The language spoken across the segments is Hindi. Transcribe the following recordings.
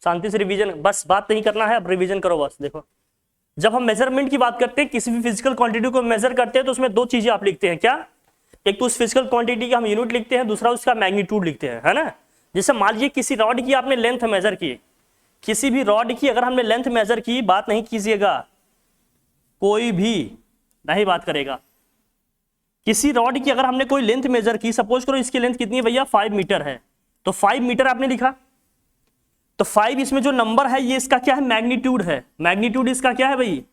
शांति से रिवीजन, बस बात नहीं करना है, अब रिवीजन करो बस। देखो जब हम मेजरमेंट की बात करते हैं, किसी भी फिजिकल क्वांटिटी को मेजर करते हैं, तो उसमें दो चीजें आप लिखते हैं, क्या? एक तो उस फिजिकल क्वांटिटी का हम यूनिट लिखते हैं, दूसरा उसका मैग्नीट्यूड लिखते हैं, है ना। जैसे मान लीजिए किसी रॉड की आपने लेंथ मेजर की, किसी भी रॉड की अगर हमने लेंथ मेजर की, बात नहीं कीजिएगा, कोई भी नहीं बात करेगा। किसी रॉड की अगर हमने कोई लेंथ मेजर की, सपोज करो इसकी लेंथ कितनी है भैया, 5 मीटर है, तो 5 मीटर आपने लिखा, तो 5 इसमें जो नंबर है ये इसका क्या है, मैग्नीट्यूड है। मैग्नीट्यूड इसका क्या है भाई,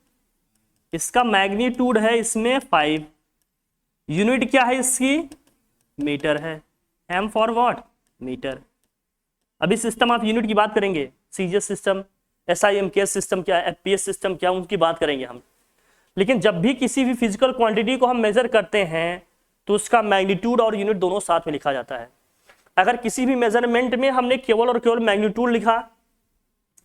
इसका मैग्नीट्यूड है इसमें 5। यूनिट क्या है इसकी, मीटर है। M for what, metre. अभी सिस्टम आप यूनिट की बात करेंगे, सीजीएस सिस्टम, एसआईएमकेएस सिस्टम क्या है, एफपीएस सिस्टम क्या, उनकी बात करेंगे हम। लेकिन जब भी किसी भी फिजिकल क्वांटिटी को हम मेजर करते हैं तो उसका मैग्नीट्यूड और यूनिट दोनों साथ में लिखा जाता है। अगर किसी भी मेजरमेंट में हमने केवल और केवल मैग्नीट्यूड लिखा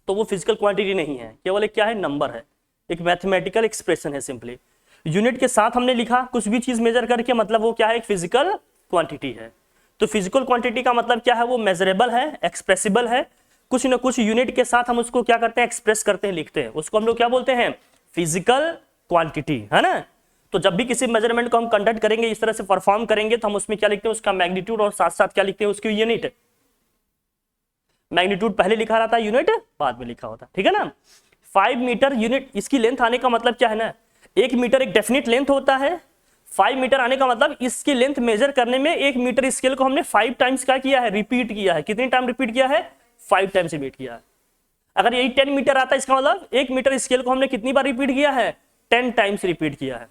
तो वो फिजिकल क्वांटिटी नहीं है, केवल एक क्या है, नंबर है, एक मैथमेटिकल एक्सप्रेशन है सिंपली। यूनिट के साथ हमने लिखा कुछ भी चीज मेजर करके, मतलब वो क्या है, एक फिजिकल क्वांटिटी है। तो फिजिकल क्वांटिटी का मतलब क्या है, वो मेजरेबल है, एक्सप्रेसिबल है, कुछ न कुछ यूनिट के साथ हम उसको क्या करते हैं, एक्सप्रेस करते हैं, लिखते हैं, उसको हम लोग क्या बोलते हैं, फिजिकल क्वांटिटी, है ना। तो जब भी किसी मेजरमेंट को हम कंडक्ट करेंगे, इस तरह से परफॉर्म करेंगे, तो हम उसमें क्या लिखते हैं, उसका मैग्नीट्यूड, और साथ साथ क्या लिखते हैं, उसकी यूनिट। मैग्नीट्यूड पहले लिखा रहता है, यूनिट बाद में लिखा होता है, ठीक है ना। 5 मीटर यूनिट, इसकी लेंथ आने का मतलब क्या है ना, 1 मीटर एक डेफिनेट लेंथ होता है। 5 मीटर आने का मतलब इसकी लेंथ मेजर करने में 1 मीटर स्केल को हमने 5 टाइम्स क्या किया है, रिपीट किया है। कितनी टाइम रिपीट किया है, 5 टाइम्स रिपीट किया है। अगर यही 10 मीटर आता है, इसका मतलब 1 मीटर स्केल को हमने कितनी बार रिपीट किया है, 10 टाइम्स रिपीट किया है।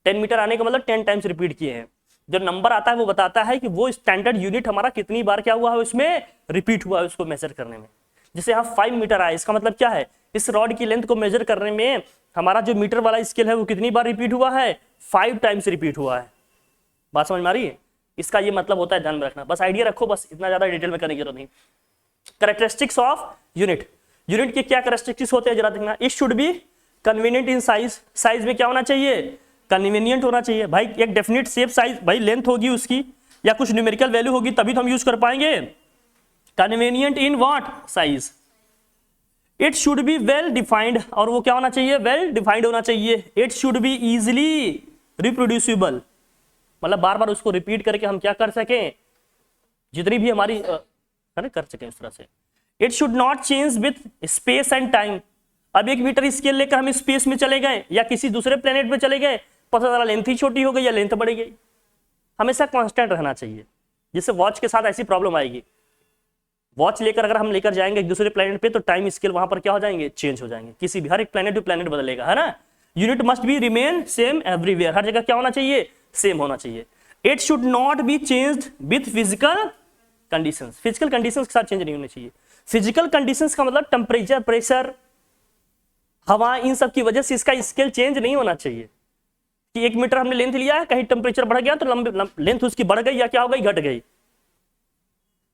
10 मीटर आने का मतलब 10 टाइम्स रिपीट किए हैं। जो नंबर आता है वो बताता है कि वो स्टैंडर्ड यूनिट हमारा कितनी बार क्या हुआ है, उसमें रिपीट हुआ है, उसको मेजर करने में। जैसे यहाँ 5 मीटर आया, इसका मतलब क्या है, इस रॉड की लेंथ को मेजर करने में हमारा जो मीटर वाला स्केल है वो कितनी बार रिपीट हुआ है, 5 टाइम्स रिपीट हुआ है। बात समझ में आ रही है? इसका ये मतलब होता है, ध्यान में रखना, बस आइडिया रखो, बस इतना ज्यादा डिटेल में करने की जरूरत नहीं। कैरेक्टरिस्टिक्स ऑफ यूनिट, यूनिट के क्या कैरेक्टरिस्टिक्स होते हैं जरा देखना। It should be convenient in size, size में क्या होना चाहिए, कन्वीनियंट होना चाहिए भाई। एक डेफिनेट शेप साइज, भाई लेंथ होगी उसकी या कुछ न्यूमेरिकल वैल्यू होगी तभी तो हम यूज कर पाएंगे। Convenient in what, size. It should be well defined, और वो क्या होना चाहिए, वेल डिफाइंड होना चाहिए। It should be easily reproducible, मतलब बार बार उसको रिपीट करके हम क्या कर सकें, जितनी भी हमारी कर सकें इस तरह से। It should not change with space and time. अब 1 मीटर स्केल लेकर हम स्पेस में चले गए या किसी दूसरे प्लेनेट में चले गए, पता चला लेंथ ही छोटी हो गई या लेंथ बढ़ गई। हमेशा कांस्टेंट रहना चाहिए, जिससे वॉच के साथ ऐसी प्रॉब्लम आएगी। वॉच लेकर अगर हम लेकर जाएंगे एक दूसरे प्लेनेट पे, तो टाइम स्केल वहां पर क्या हो जाएंगे, चेंज हो जाएंगे। किसी भी हर एक प्लेनेट टू प्लेनेट बदलेगा, है ना। Unit must be remain same everywhere, हर जगह क्या होना चाहिए, सेम होना चाहिए। It should not be changed with physical conditions, physical conditions के साथ चेंज नहीं होने चाहिए। फिजिकल कंडीशंस का मतलब टेम्परेचर, प्रेशर, हवा, इन सब की वजह से इसका स्केल चेंज नहीं होना चाहिए। कि 1 मीटर हमने लेंथ लिया है, कहीं टेम्परेचर बढ़ गया तो लेंथ उसकी बढ़ गई या क्या हो गई, घट गई।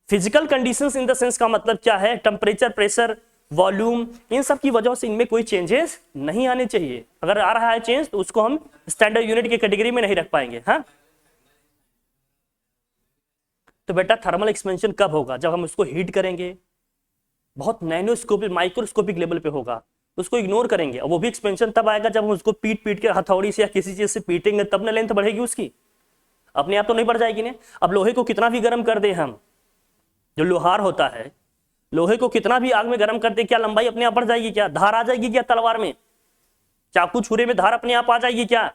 Physical conditions in the sense का मतलब क्या है, टेम्परेचर, प्रेशर, वॉल्यूम, इन सब की वजह से इनमें कोई चेंजेस नहीं आने चाहिए। अगर आ रहा है चेंज तो उसको हम स्टैंडर्ड यूनिट की कैटेगरी में नहीं रख पाएंगे। हाँ, तो बेटा थर्मल एक्सपेंशन कब होगा, जब हम उसको हीट करेंगे, बहुत नैनोस्कोपिक माइक्रोस्कोपिक लेवल पे होगा, उसको इग्नोर करेंगे। और वो भी एक्सपेंशन तब आएगा जब हम उसको पीट पीट के हथौड़ी से या किसी चीज से पीटेंगे, तब ना लेंथ बढ़ेगी उसकी, अपने आप तो नहीं बढ़ जाएगी ना। अब लोहे को कितना भी गर्म कर दे हम, जो लोहार होता है, लोहे को कितना भी आग में गर्म कर दे, क्या लंबाई अपने आप बढ़ जाएगी, क्या धार आ जाएगी, क्या तलवार में चाकू छुरे में धार अपने आप आ जाएगी क्या?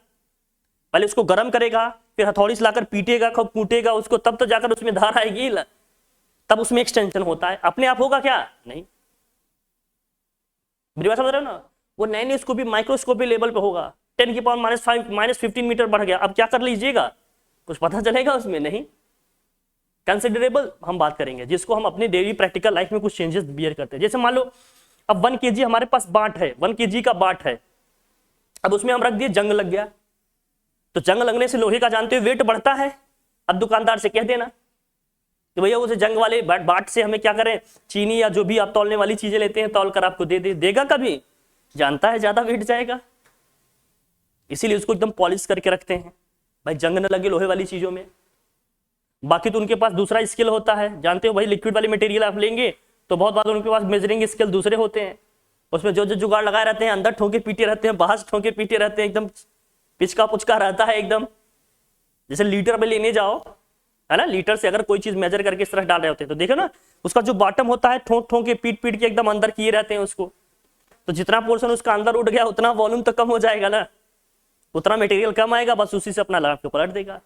पहले उसको गर्म करेगा, फिर हथौड़ी से लाकर पीटेगा, खूब कूटेगा उसको, तब तो जाकर उसमें धार आएगी, तब उसमें एक्सटेंशन होता है। अपने आप होगा क्या? नहीं। मेरी बात समझ रहे हो ना? वो नैनोस्कोपिक माइक्रोस्कोपिक लेवल पे होगा। 10 की पावर -15 मीटर बढ़ गया, अब क्या कर लीजिएगा, कुछ पता चलेगा उसमें? नहीं। कंसिडरेबल हम बात करेंगे जिसको हम अपने डेली प्रैक्टिकल लाइफ में कुछ चेंजेस बियर करते हैं। जैसे मान लो अब 1 kg हमारे पास बाट है, 1 kg का बाट है, अब उसमें हम रख दिए, जंग लग गया, तो जंग लगने से लोहे का जानते हो वेट बढ़ता है। अब दुकानदार से कह देना कि भैया उसे जंग वाले बाट से हमें क्या करें, चीनी या जो भी आप तौलने वाली चीजें लेते हैं तौल कर आपको दे देगा, कभी जानता है ज्यादा वेट जाएगा, इसीलिए उसको एकदम पॉलिश करके रखते हैं भाई, जंग न लगे लोहे वाली चीजों में। बाकी तो उनके पास दूसरा स्किल होता है, जानते हो भाई, लिक्विड वाली मटेरियल आप लेंगे तो बहुत बार उनके पास मेजरिंग स्केल दूसरे होते हैं, उसमें जो जो जुगाड़ लगाए रहते हैं, अंदर ठोके पीटे रहते हैं, बाहर ठोके पीटे रहते हैं, एकदम पिचका पुचका रहता है एकदम। जैसे लीटर में लेने जाओ, है ना, लीटर से अगर कोई चीज मेजर करके इस तरह डाल रहे होते हैं तो देखो ना, उसका जो बॉटम होता है ठोक ठोक के पीट पीट के एकदम अंदर किए रहते हैं उसको, तो जितना पोर्शन उसका अंदर उठ गया उतना वॉल्यूम तो कम हो जाएगा ना, उतना मटेरियल कम आएगा, बस उसी से अपना लगा के पलट देगा।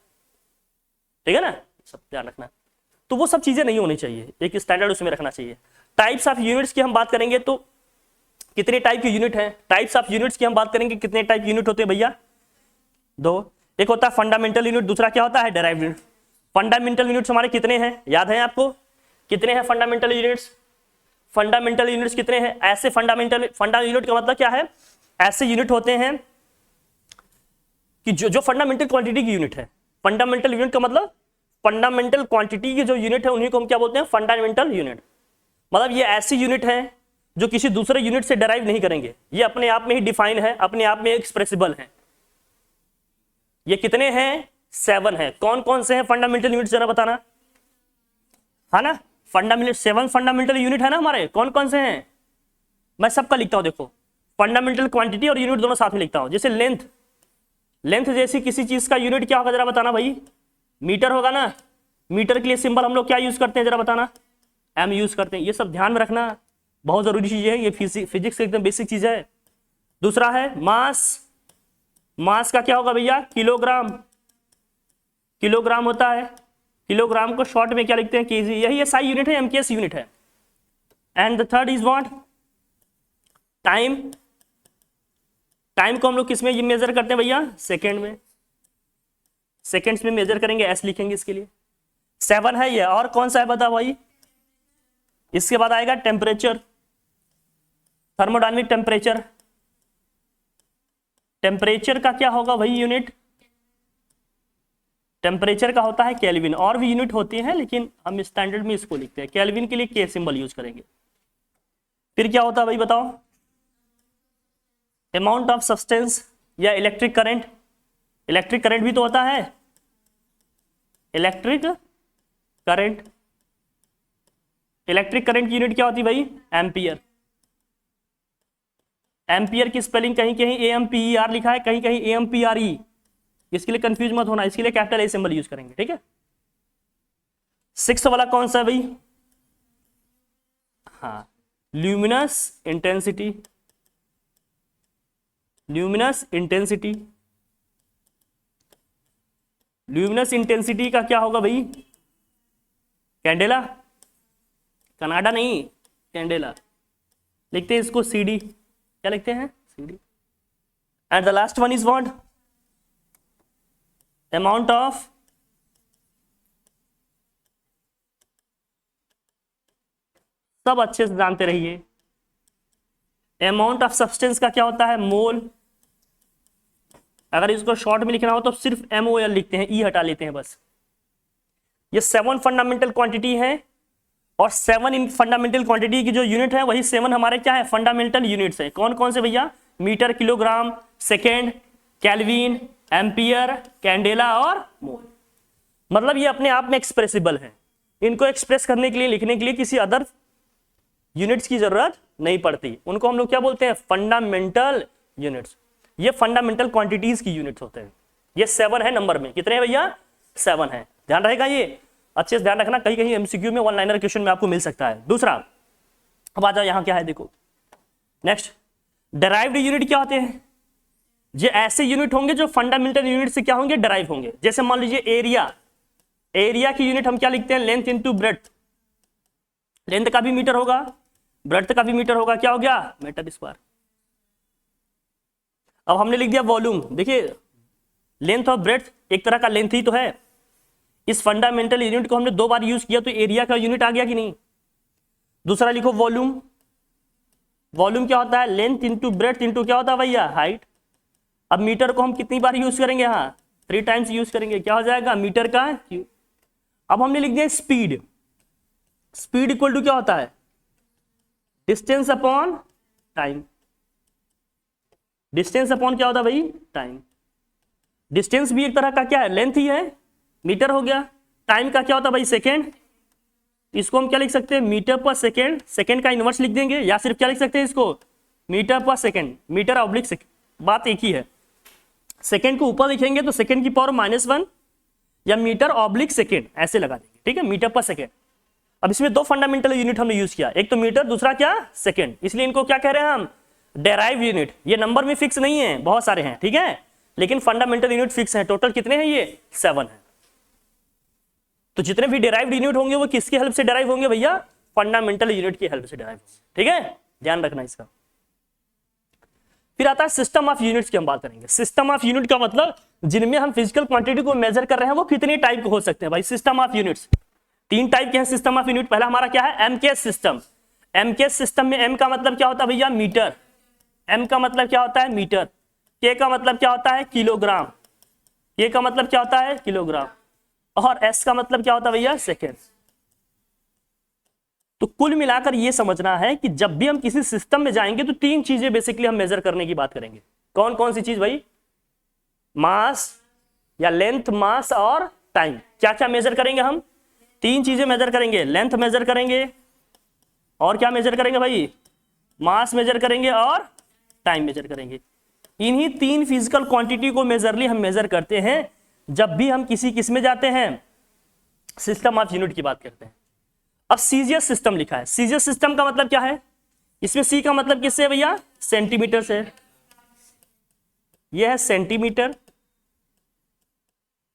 ठीक है ना, सब ध्यान रखना। तो वो सब चीजें नहीं होनी चाहिए, एक स्टैंडर्ड उसमें रखना चाहिए। टाइप्स ऑफ यूनिट्स की हम बात करेंगे तो कितने टाइप के यूनिट हैं? टाइप्स ऑफ यूनिट्स की हम बात करेंगे, कितने टाइप यूनिट होते हैं भैया? दो। एक होता है फंडामेंटल यूनिट, दूसरा क्या होता है? Derived unit. फंडामेंटल यूनिट्स हमारे कितने हैं, याद है आपको? कितने हैं फंडामेंटल यूनिट्स? फंडामेंटल यूनिट्स कितने हैं? ऐसे फंडा यूनिट का मतलब क्या है? ऐसे यूनिट होते हैं कि जो फंडामेंटल क्वांटिटी की यूनिट है। फंडामेंटल यूनिट का मतलब फंडामेंटल क्वांटिटी की जो यूनिट है उन्हीं को हम क्या बोलते हैं? Fundamental unit. मतलब ये ऐसी यूनिट है जो किसी दूसरे यूनिट से डेराइव नहीं करेंगे, ये अपने आप में ही डिफाइन है, अपने आप में एक्सप्रेसिबल है। ये कितने हैं? 7 है। कौन कौन से हैं फंडामेंटल यूनिट, जरा बताना, है ना? फंडामेंटल 7 फंडामेंटल यूनिट है ना हमारे, कौन कौन से हैं? मैं सबका लिखता हूं, देखो फंडामेंटल क्वांटिटी और यूनिट दोनों साथ में लिखता हूं। जैसे लेंथ, लेंथ जैसी किसी चीज का यूनिट क्या होगा, जरा बताना भाई? मीटर होगा ना। मीटर के लिए सिंबल हम लोग क्या यूज करते हैं, जरा बताना? एम यूज करते हैं। ये सब ध्यान में रखना, बहुत जरूरी चीज है, ये फिजिक्स की एकदम बेसिक चीज है। दूसरा है मास। मास का क्या होगा भैया? किलोग्राम। किलोग्राम होता है, किलोग्राम को शॉर्ट में क्या लिखते हैं? केजी। यही एसआई यूनिट है, एमकेएस यूनिट है। And the third is what? Time. Time को हम लोग किस में ये मेजर करते हैं भैया? सेकेंड में। सेकेंड्स में मेजर करेंगे, एस लिखेंगे इसके लिए। 7 है ये। और कौन सा है बता भाई? इसके बाद आएगा टेम्परेचर, थर्मोडायनामिक टेम्परेचर। टेम्परेचर का क्या होगा भाई यूनिट? टेम्परेचर का होता है केल्विन। और भी यूनिट होती हैं लेकिन हम स्टैंडर्ड में इसको लिखते हैं, केल्विन के लिए के सिंबल यूज करेंगे। फिर क्या होता है भाई बताओ? अमाउंट ऑफ सब्सटेंस या इलेक्ट्रिक करंट। इलेक्ट्रिक करंट भी तो होता है, इलेक्ट्रिक करंट। इलेक्ट्रिक करंट की यूनिट क्या होती है भाई? एम्पियर। एम्पियर की स्पेलिंग कहीं कहीं AMPER लिखा है, कहीं कहीं AMPRE। इसके लिए कंफ्यूज मत होना, इसके लिए कैपिटल A सिंबल यूज करेंगे, ठीक है? 6 वाला कौन सा है भाई? हाँ, luminous intensity. Luminous intensity. Luminous intensity का क्या होगा भाई? कैंडेला। कनाडा नहीं, कैंडेला। लिखते हैं इसको CD। क्या लिखते हैं? CD। And the last one is what? Amount of सब अच्छे से जानते रहिए। अमाउंट ऑफ सब्सटेंस का क्या होता है? मोल। अगर इसको शॉर्ट में लिखना हो तो सिर्फ MOL लिखते हैं, E हटा लेते हैं बस। ये 7 फंडामेंटल क्वांटिटी है, और 7 इन फंडामेंटल क्वांटिटी की जो यूनिट है वही 7 हमारे क्या है? फंडामेंटल यूनिट्स है। कौन कौन से भैया? Metre, kilogram, second, kelvin, ampere, candela और मोल। मतलब ये अपने आप में एक्सप्रेसिबल है, इनको एक्सप्रेस करने के लिए, लिखने के लिए किसी अदर यूनिट्स की जरूरत नहीं पड़ती। उनको हम लोग क्या बोलते हैं? Fundamental units. ये फंडामेंटल क्वांटिटीज की यूनिट्स होते हैं। ये 7 है नंबर में। कितने हैं भैया? 7 है। ध्यान रहेगा, ये अच्छे से ध्यान रखना, कहीं कहीं MCQ में 1 लाइनर क्वेश्चन में आपको मिल सकता है। दूसरा, अब आ जाओ यहां क्या है, देखो नेक्स्ट। डेराइव्ड यूनिट क्या होते हैं? ये ऐसे यूनिट होंगे जो फंडामेंटल यूनिट से क्या होंगे? डेराइव होंगे। जैसे मान लीजिए एरिया। एरिया की यूनिट हम क्या लिखते हैं? Length into breadth. लेंथ का भी मीटर होगा, ब्रेड्थ का भी मीटर होगा। क्या हो गया? Metre square. अब हमने लिख दिया वॉल्यूम। देखिए लेंथ और ब्रेड्थ एक तरह का लेंथ ही तो है। इस फंडामेंटल यूनिट को हमने 2 बार यूज किया तो एरिया का यूनिट आ गया कि नहीं? दूसरा लिखो वॉल्यूम। वॉल्यूम क्या होता है? लेंथ इंटू ब्रेड्थ इंटू क्या होता है भैया? हाइट। अब मीटर को हम कितनी बार यूज करेंगे? हाँ, 3 टाइम्स यूज करेंगे। क्या हो जाएगा? मीटर का क्यूब। अब हमने लिख दिया स्पीड। स्पीड इक्वल टू क्या होता है? Distance upon time. Distance upon क्या होता है भाई? टाइम। डिस्टेंस भी एक तरह का क्या है? लेंथ ही है, मीटर हो गया। टाइम का क्या होता है भाई? सेकेंड। इसको हम क्या लिख सकते हैं, मीटर पर सेकेंड, सेकेंड का इनवर्स लिख देंगे, या सिर्फ क्या लिख सकते हैं इसको, मीटर पर सेकेंड, मीटर ऑब्लिक सेकेंड, बात एक ही है। सेकेंड को ऊपर लिखेंगे तो सेकेंड की पावर -1 या मीटर ऑब्लिक सेकेंड ऐसे लगा देंगे, ठीक है, मीटर पर सेकेंड। अब इसमें दो फंडामेंटल यूनिट हमने यूज किया, एक तो मीटर, दूसरा क्या, सेकेंड, इसलिए इनको क्या कह रहे हैं हम, डेराइव यूनिट। ये नंबर में फिक्स नहीं है, बहुत सारे हैं, ठीक है, लेकिन फंडामेंटल यूनिट फिक्स है। टोटल कितने हैं ये, 7 है। तो जितने भी डेराइव्ड यूनिट होंगे वो किसकी हेल्प से डेराइव होंगे भैया, फंडामेंटल यूनिट की हेल्प से डेराइव होंगे, ठीक है, ध्यान रखना इसका। फिर आता है सिस्टम ऑफ यूनिट्स की हम बात करेंगे। सिस्टम ऑफ यूनिट का मतलब जिनमें हम फिजिकल क्वांटिटी को मेजर कर रहे हैं वो कितने टाइप के हो सकते हैं भाई। सिस्टम ऑफ यूनिट्स 3 टाइप के हैं सिस्टम ऑफ यूनिट। पहला हमारा क्या है, एमकेएस सिस्टम। एमकेएस सिस्टम में एम का मतलब क्या होता है भैया, मीटर। एम का मतलब क्या होता है, मीटर। के का मतलब क्या होता है, किलोग्राम। के का मतलब क्या होता है, किलोग्राम। और एस का मतलब क्या होता है भैया, सेकेंड। तो कुल मिलाकर ये समझना है कि जब भी हम किसी सिस्टम में जाएंगे तो 3 चीजें बेसिकली हम मेजर करने की बात करेंगे। कौन कौन सी चीज भाई, मास या लेंथ, मास और टाइम। क्या क्या मेजर करेंगे हम, 3 चीजें मेजर करेंगे। लेंथ मेजर करेंगे, और क्या मेजर करेंगे भाई, मास मेजर करेंगे और टाइम मेजर करेंगे। इन्हीं 3 फिजिकल क्वांटिटी को मेजरली हम मेजर करते हैं जब भी हम किसी किस में जाते हैं, सिस्टम ऑफ यूनिट की बात करते हैं। अब सीजीएस सिस्टम लिखा है। सीजीएस सिस्टम का मतलब क्या है, इसमें सी का मतलब किससे है भैया, सेंटीमीटर से। यह है सेंटीमीटर,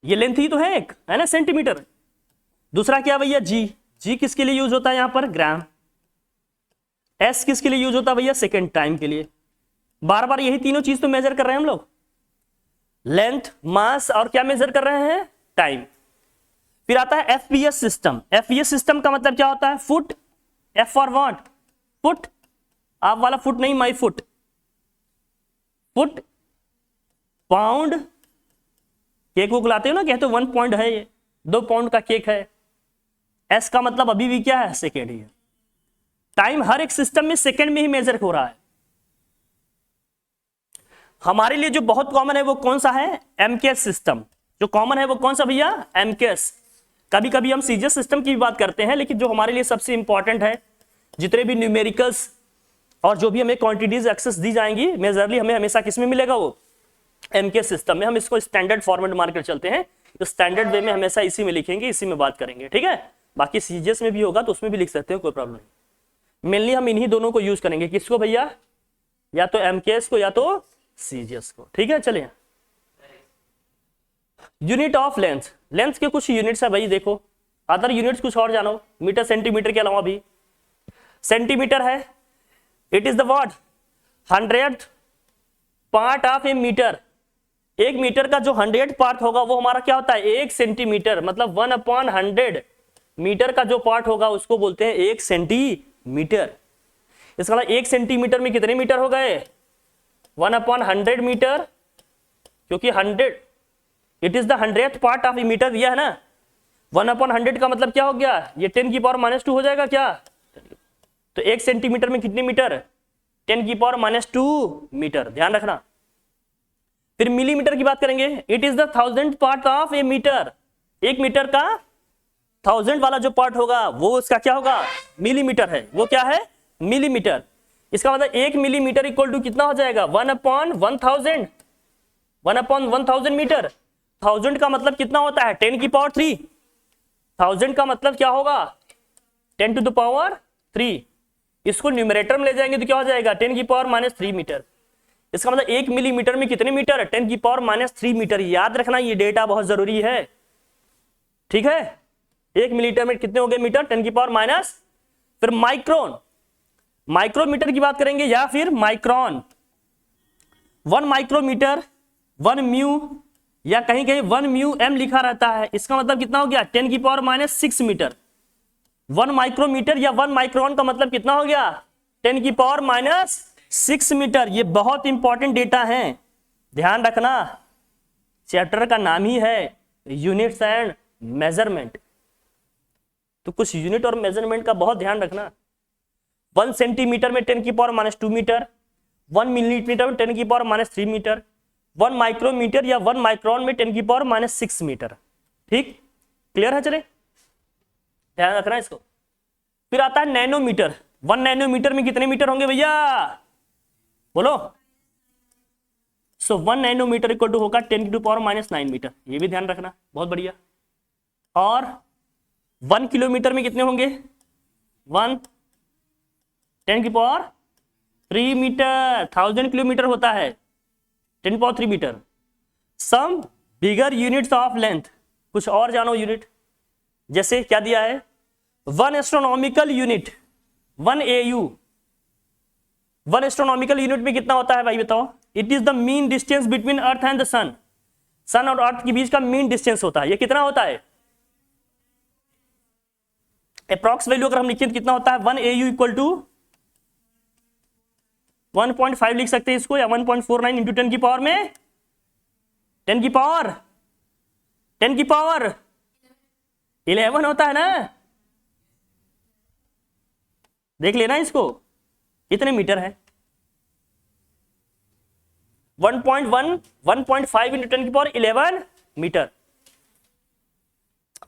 ये लेंथ ही तो है एक, है ना, सेंटीमीटर। दूसरा क्या भैया, जी। जी किसके लिए यूज होता है यहां पर, ग्राम। एस किसके लिए यूज होता है भैया, सेकेंड, टाइम के लिए। बार बार यही तीनों चीज तो मेजर कर रहे हैं हम लोग, लेंथ, मास और क्या मेजर कर रहे हैं, टाइम। फिर आता है एफपीएस सिस्टम। एफपीएस सिस्टम का मतलब क्या होता है, foot. F for what, foot. आप वाला फुट नहीं, my foot. Foot, pound. Cake वो लाते हो ना, कहते हो 1 पाउंड है ये, 2 पाउंड का केक है। एस का मतलब अभी भी क्या है, सेकेंड ही है। टाइम हर एक सिस्टम में सेकेंड में ही मेजर हो रहा है। हमारे लिए जो बहुत कॉमन है वो कौन सा है, एमकेएस सिस्टम। जो कॉमन है वो कौन सा भैया, एमकेएस। कभी कभी हम सीजीएस सिस्टम की भी बात करते हैं, लेकिन जो हमारे लिए सबसे इंपॉर्टेंट है, जितने भी न्यूमेरिकल्स और जो भी हमें क्वांटिटीज एक्सेस दी जाएंगी मेजरली, हमें हमेशा किसमें मिलेगा, वो एमकेएस सिस्टम में। हम इसको स्टैंडर्ड फॉर्मेट मारकर चलते हैं, तो स्टैंडर्ड वे में हमेशा इसी में लिखेंगे, इसी में बात करेंगे, ठीक है। बाकी सीजीएस में भी होगा तो उसमें भी लिख सकते हो, कोई प्रॉब्लम नहीं। मेनली हम इन्हीं दोनों को यूज करेंगे, किसको भैया, या तो एमकेएस को या तो सीजीएस को, ठीक है। चलिए, यूनिट ऑफ लेंथ। लेंथ के कुछ यूनिट्स है भाई, देखो अदर यूनिट्स कुछ और जानो, मीटर सेंटीमीटर के अलावा भी। सेंटीमीटर है, it is the what, 100th part of a metre. एक मीटर का जो 100th पार्ट होगा वो हमारा क्या होता है, 1 सेंटीमीटर। मतलब 1/100 मीटर का जो पार्ट होगा उसको बोलते हैं 1 सेंटीमीटर। इसका मतलब 1 सेंटीमीटर में कितने मीटर हो गए, 1/100 मीटर, क्योंकि 100 it is the 100th part of a metre दिया है ना। 1/100 का मतलब क्या हो गया, ये 10 की पावर -2 हो जाएगा क्या। तो 1 सेंटीमीटर में कितने मीटर, 10 की पावर -2 मीटर, ध्यान रखना। फिर मिलीमीटर की बात करेंगे, it is the 1000th part of a metre. एक मीटर का 1000 वाला जो पार्ट होगा वो उसका क्या होगा, मिलीमीटर है, वो क्या है, मिलीमीटर। इसका मतलब 1 मिलीमीटर इक्वल टू कितना हो जाएगा, 1/1000, 1/1000 मीटर। 1000 का मतलब कितना होता है, 10 की पावर 3। 1000 का मतलब क्या होगा, 10 to the power 3। इसको न्यूमरेटर में ले जाएंगे तो क्या हो जाएगा, 10 की पावर -3 मीटर। इसका मतलब 1 मिलीमीटर में कितने मीटर, 10 की पावर -3 मीटर। याद रखना ये डेटा बहुत जरूरी है, ठीक है। 1 मिलीमीटर में कितने हो गए मीटर, 10 की पावर माइनस। फिर माइक्रोन, माइक्रोमीटर की बात करेंगे या फिर माइक्रॉन। 1 माइक्रोमीटर 1 म्यू, या कहीं कहीं 1 म्यू एम लिखा रहता है। इसका मतलब कितना हो गया, 10 की पावर -6 मीटर। 1 माइक्रोमीटर या 1 माइक्रॉन का मतलब कितना हो गया, 10 की पावर -6 मीटर। ये बहुत इंपॉर्टेंट डेटा है, ध्यान रखना। चैप्टर का नाम ही है यूनिट्स एंड मेजरमेंट, तो कुछ यूनिट और मेजरमेंट का बहुत ध्यान रखना। 1 सेंटीमीटर में 10 की पावर -2 मीटर, 1 मिलीमीटर में 10 की पावर -3 मीटर, 1 माइक्रोमीटर या 1 माइक्रॉन में 10 की पावर -6 मीटर। ठीक, क्लियर है, चले ध्यान रखना इसको। फिर आता है नैनोमीटर। 1 नैनोमीटर में कितने मीटर होंगे भैया, बोलो। सो 1 नैनोमीटर इक्वल टू होगा 10⁻⁻⁹ मीटर, ये भी ध्यान रखना, बहुत बढ़िया। और 1 किलोमीटर में कितने होंगे, 1 10⁻³ मीटर। 1000 किलोमीटर होता है 10⁻³ metre. Some bigger units of length, कुछ और जानो यूनिट, जैसे क्या दिया है 1 astronomical unit 1 AU। 1 astronomical unit में कितना होता है भाई बताओ। It is the mean distance between earth and the sun. Sun और अर्थ के बीच का मीन डिस्टेंस होता है, ये कितना होता है, अप्रॉक्स वैल्यू अगर हम लिखें तो कितना होता है 1 AU इक्वल टू 1.5 लिख सकते हैं इसको, या 1.49 इंटू 10 की पावर में 10 की पावर 11 होता है ना। देख लेना इसको, कितने मीटर है, 1.5 इंटू 10 की power 11 metre.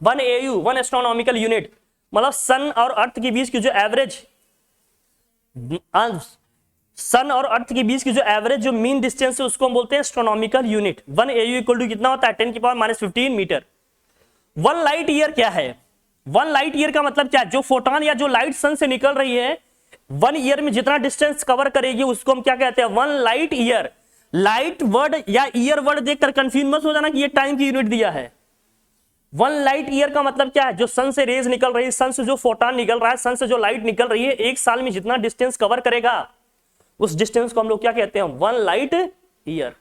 1 AU 1 astronomical unit, मतलब सन और अर्थ के बीच की जो एवरेज, सन और अर्थ के बीच की जो एवरेज जो मीन डिस्टेंस है उसको हम बोलते हैं astronomical unit. 1 AU equal to कितना होता है 10⁻⁻15 मीटर। 1 लाइट ईयर क्या है, 1 लाइट ईयर का मतलब क्या है, जो फोटोन या जो लाइट सन से निकल रही है 1 ईयर में जितना डिस्टेंस कवर करेगी उसको हम क्या कहते हैं 1 लाइट ईयर। लाइट वर्ड या ईयर वर्ड देखकर कंफ्यूज मत हो जाना कि ये टाइम की यूनिट दिया है। 1 लाइट ईयर का मतलब क्या है, जो सन से रेज निकल रही है, सन से जो फोटोन निकल रहा है, सन से जो लाइट निकल रही है, एक साल में जितना डिस्टेंस कवर करेगा उस डिस्टेंस को हम लोग क्या कहते हैं 1 light year.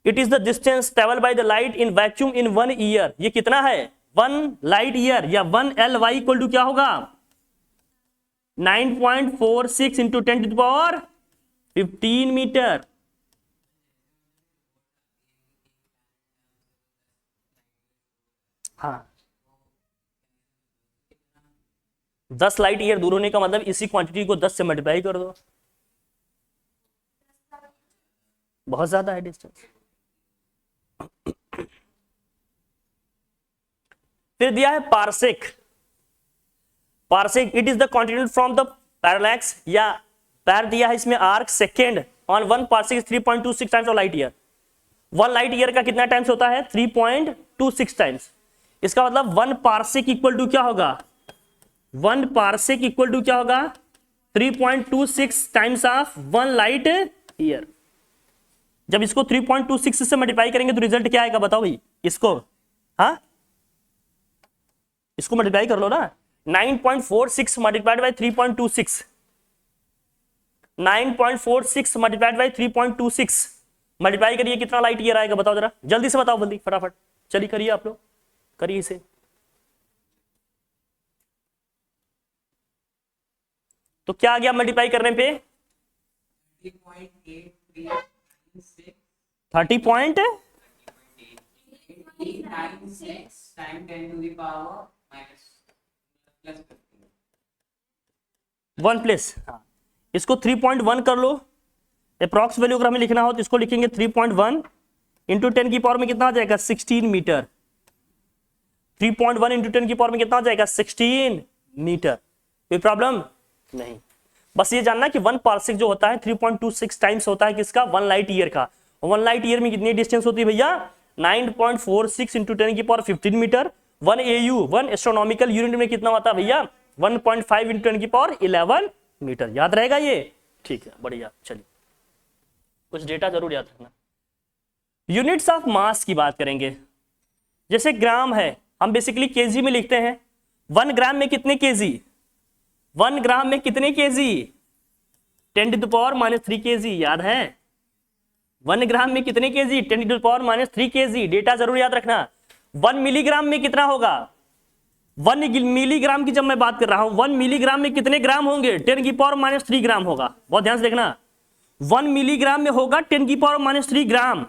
It is the distance travel by the light in vacuum in 1 year. ये कितना है 1 लाइट ईयर, या 1 LY इक्वल टू क्या होगा 9.46 इंटू 10⁻15 मीटर। हाँ 10 लाइट ईयर दूर होने का मतलब इसी क्वांटिटी को 10 से मल्टीप्लाई कर दो, बहुत ज्यादा है डिस्टेंस। फिर दिया है parsec. Parsec it is the quantity from the parallax, या पैर दिया है इसमें arc second on 1 parsec 3.26 times of light year. 1 light year का कितना टाइम्स होता है 3.26 टाइम्स। इसका मतलब 1 पार्सेक इक्वल टू क्या होगा 1 पार्सेक इक्वल टू क्या होगा 3.26 टाइम्स ऑफ 1 लाइट ईयर। जब इसको 3.26 से मल्टीप्लाई करेंगे तो रिजल्ट क्या आएगा बताओ भाई इसको, हाँ इसको मल्टीप्लाई कर लो ना, 9.46 multiplied by 3.26, 9.46 multiplied by 3.26 multiply करिए कितना लाइट ईयर आएगा बताओ जरा, जल्दी से बताओ, जल्दी फटाफट, चलिए करिए आप लोग, करिए इसे। तो क्या आ गया मल्टीप्लाई करने पे 30.896 time 10 to the power -1 plus, हाँ इसको 3.1 कर लो, अप्रॉक्स वैल्यू अगर हमें लिखना हो तो इसको लिखेंगे 3.1 इंटू 10 की पावर में कितना आ जाएगा 16 मीटर। 3.1 इंटू 10 की पावर में कितना आ जाएगा 16 मीटर। कोई प्रॉब्लम नहीं, बस ये जानना कि 1 पार्सेक जो होता है 3.26 टाइम्स होता है किसका 1 लाइट ईयर का। 1 लाइट ईयर में कितनी डिस्टेंस होती है भैया 9.46 इंटू 10 की power 15 metre. 1 AU 1 astronomical unit में कितना होता है भैया 1.5 इंटू 10 की पावर 11 मीटर। याद रहेगा ये, ठीक है बढ़िया। चलिए कुछ डेटा जरूर याद रखना। यूनिट्स ऑफ मास की बात करेंगे, जैसे ग्राम है हम बेसिकली केजी में लिखते हैं। 1 ग्राम में कितने केजी, 1 ग्राम में कितने KG 10 to the power -3 KG, याद है 1 ग्राम में कितने KG 10 to the power -3 KG. Data जरूर याद रखना। 1 मिलीग्राम में कितना होगा, 1 मिलीग्राम की जब मैं बात कर रहा हूं 1 मिलीग्राम में कितने ग्राम होंगे 10 की पावर -3 ग्राम होगा, बहुत ध्यान से देखना। 1 मिलीग्राम में होगा 10 की पावर -3 ग्राम,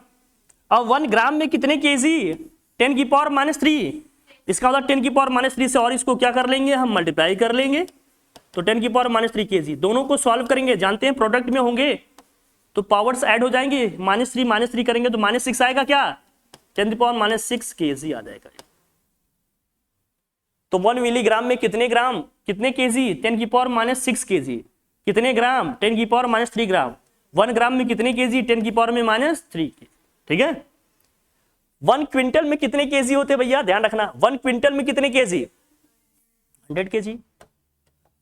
और 1 ग्राम में कितने केजी 10 की पावर -3। इसका मतलब 10 की पावर -3 से और इसको क्या कर लेंगे हम मल्टीप्लाई कर लेंगे, तो 10 की पावर -3 केजी। दोनों को सॉल्व करेंगे, जानते हैं प्रोडक्ट में होंगे तो पावर्स ऐड हो जाएंगे, -3 करेंगे तो -6 आएगा, क्या 10 की पावर -6 केजी आ जाएगा। तो 1 मिलीग्राम में कितने ग्राम, कितने केजी, 10⁻⁻6 केजी। कितने ग्राम, 10⁻³ ग्राम। 1 ग्राम में कितने केजी, 10⁻⁻3। ठीक है। 1 क्विंटल में कितने केजी होते भैया, ध्यान रखना, 1 क्विंटल में कितने केजी, 100 केजी।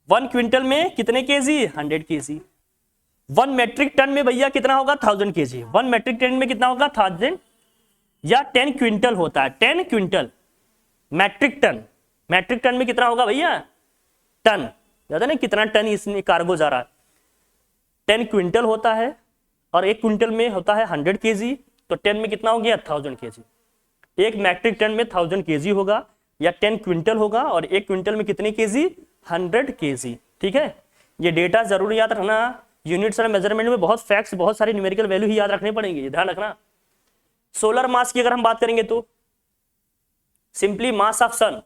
1 क्विंटल में कितने केजी, 100 केजी। 1 मैट्रिक टन में भैया कितना होगा, 1000 केजी। 1 मैट्रिक टन में कितना होगा, 1000 या 10 क्विंटल होता है, 10 quintal. Metric ton, metric ton में कितना होगा भैया, टन, याद है ना कितना टन इसमें कार्गो जा रहा है, 10 क्विंटल होता है। और 1 क्विंटल में होता है 100 केजी, तो 10 में कितना हो गया, 1000 केजी। 1 मैट्रिक टन में 1000 केजी होगा या 10 क्विंटल होगा, और 1 क्विंटल में कितने केजी, 100 केजी। ठीक है, ये डेटा जरूर याद रखना। यूनिट्स और मेजरमेंट में बहुत फैक्ट्स, बहुत सारी न्यूमेरिकल वैल्यू ही याद रखने पड़ेंगे, ध्यान रखना। सोलर मास की अगर हम बात करेंगे तो simply mass of sun,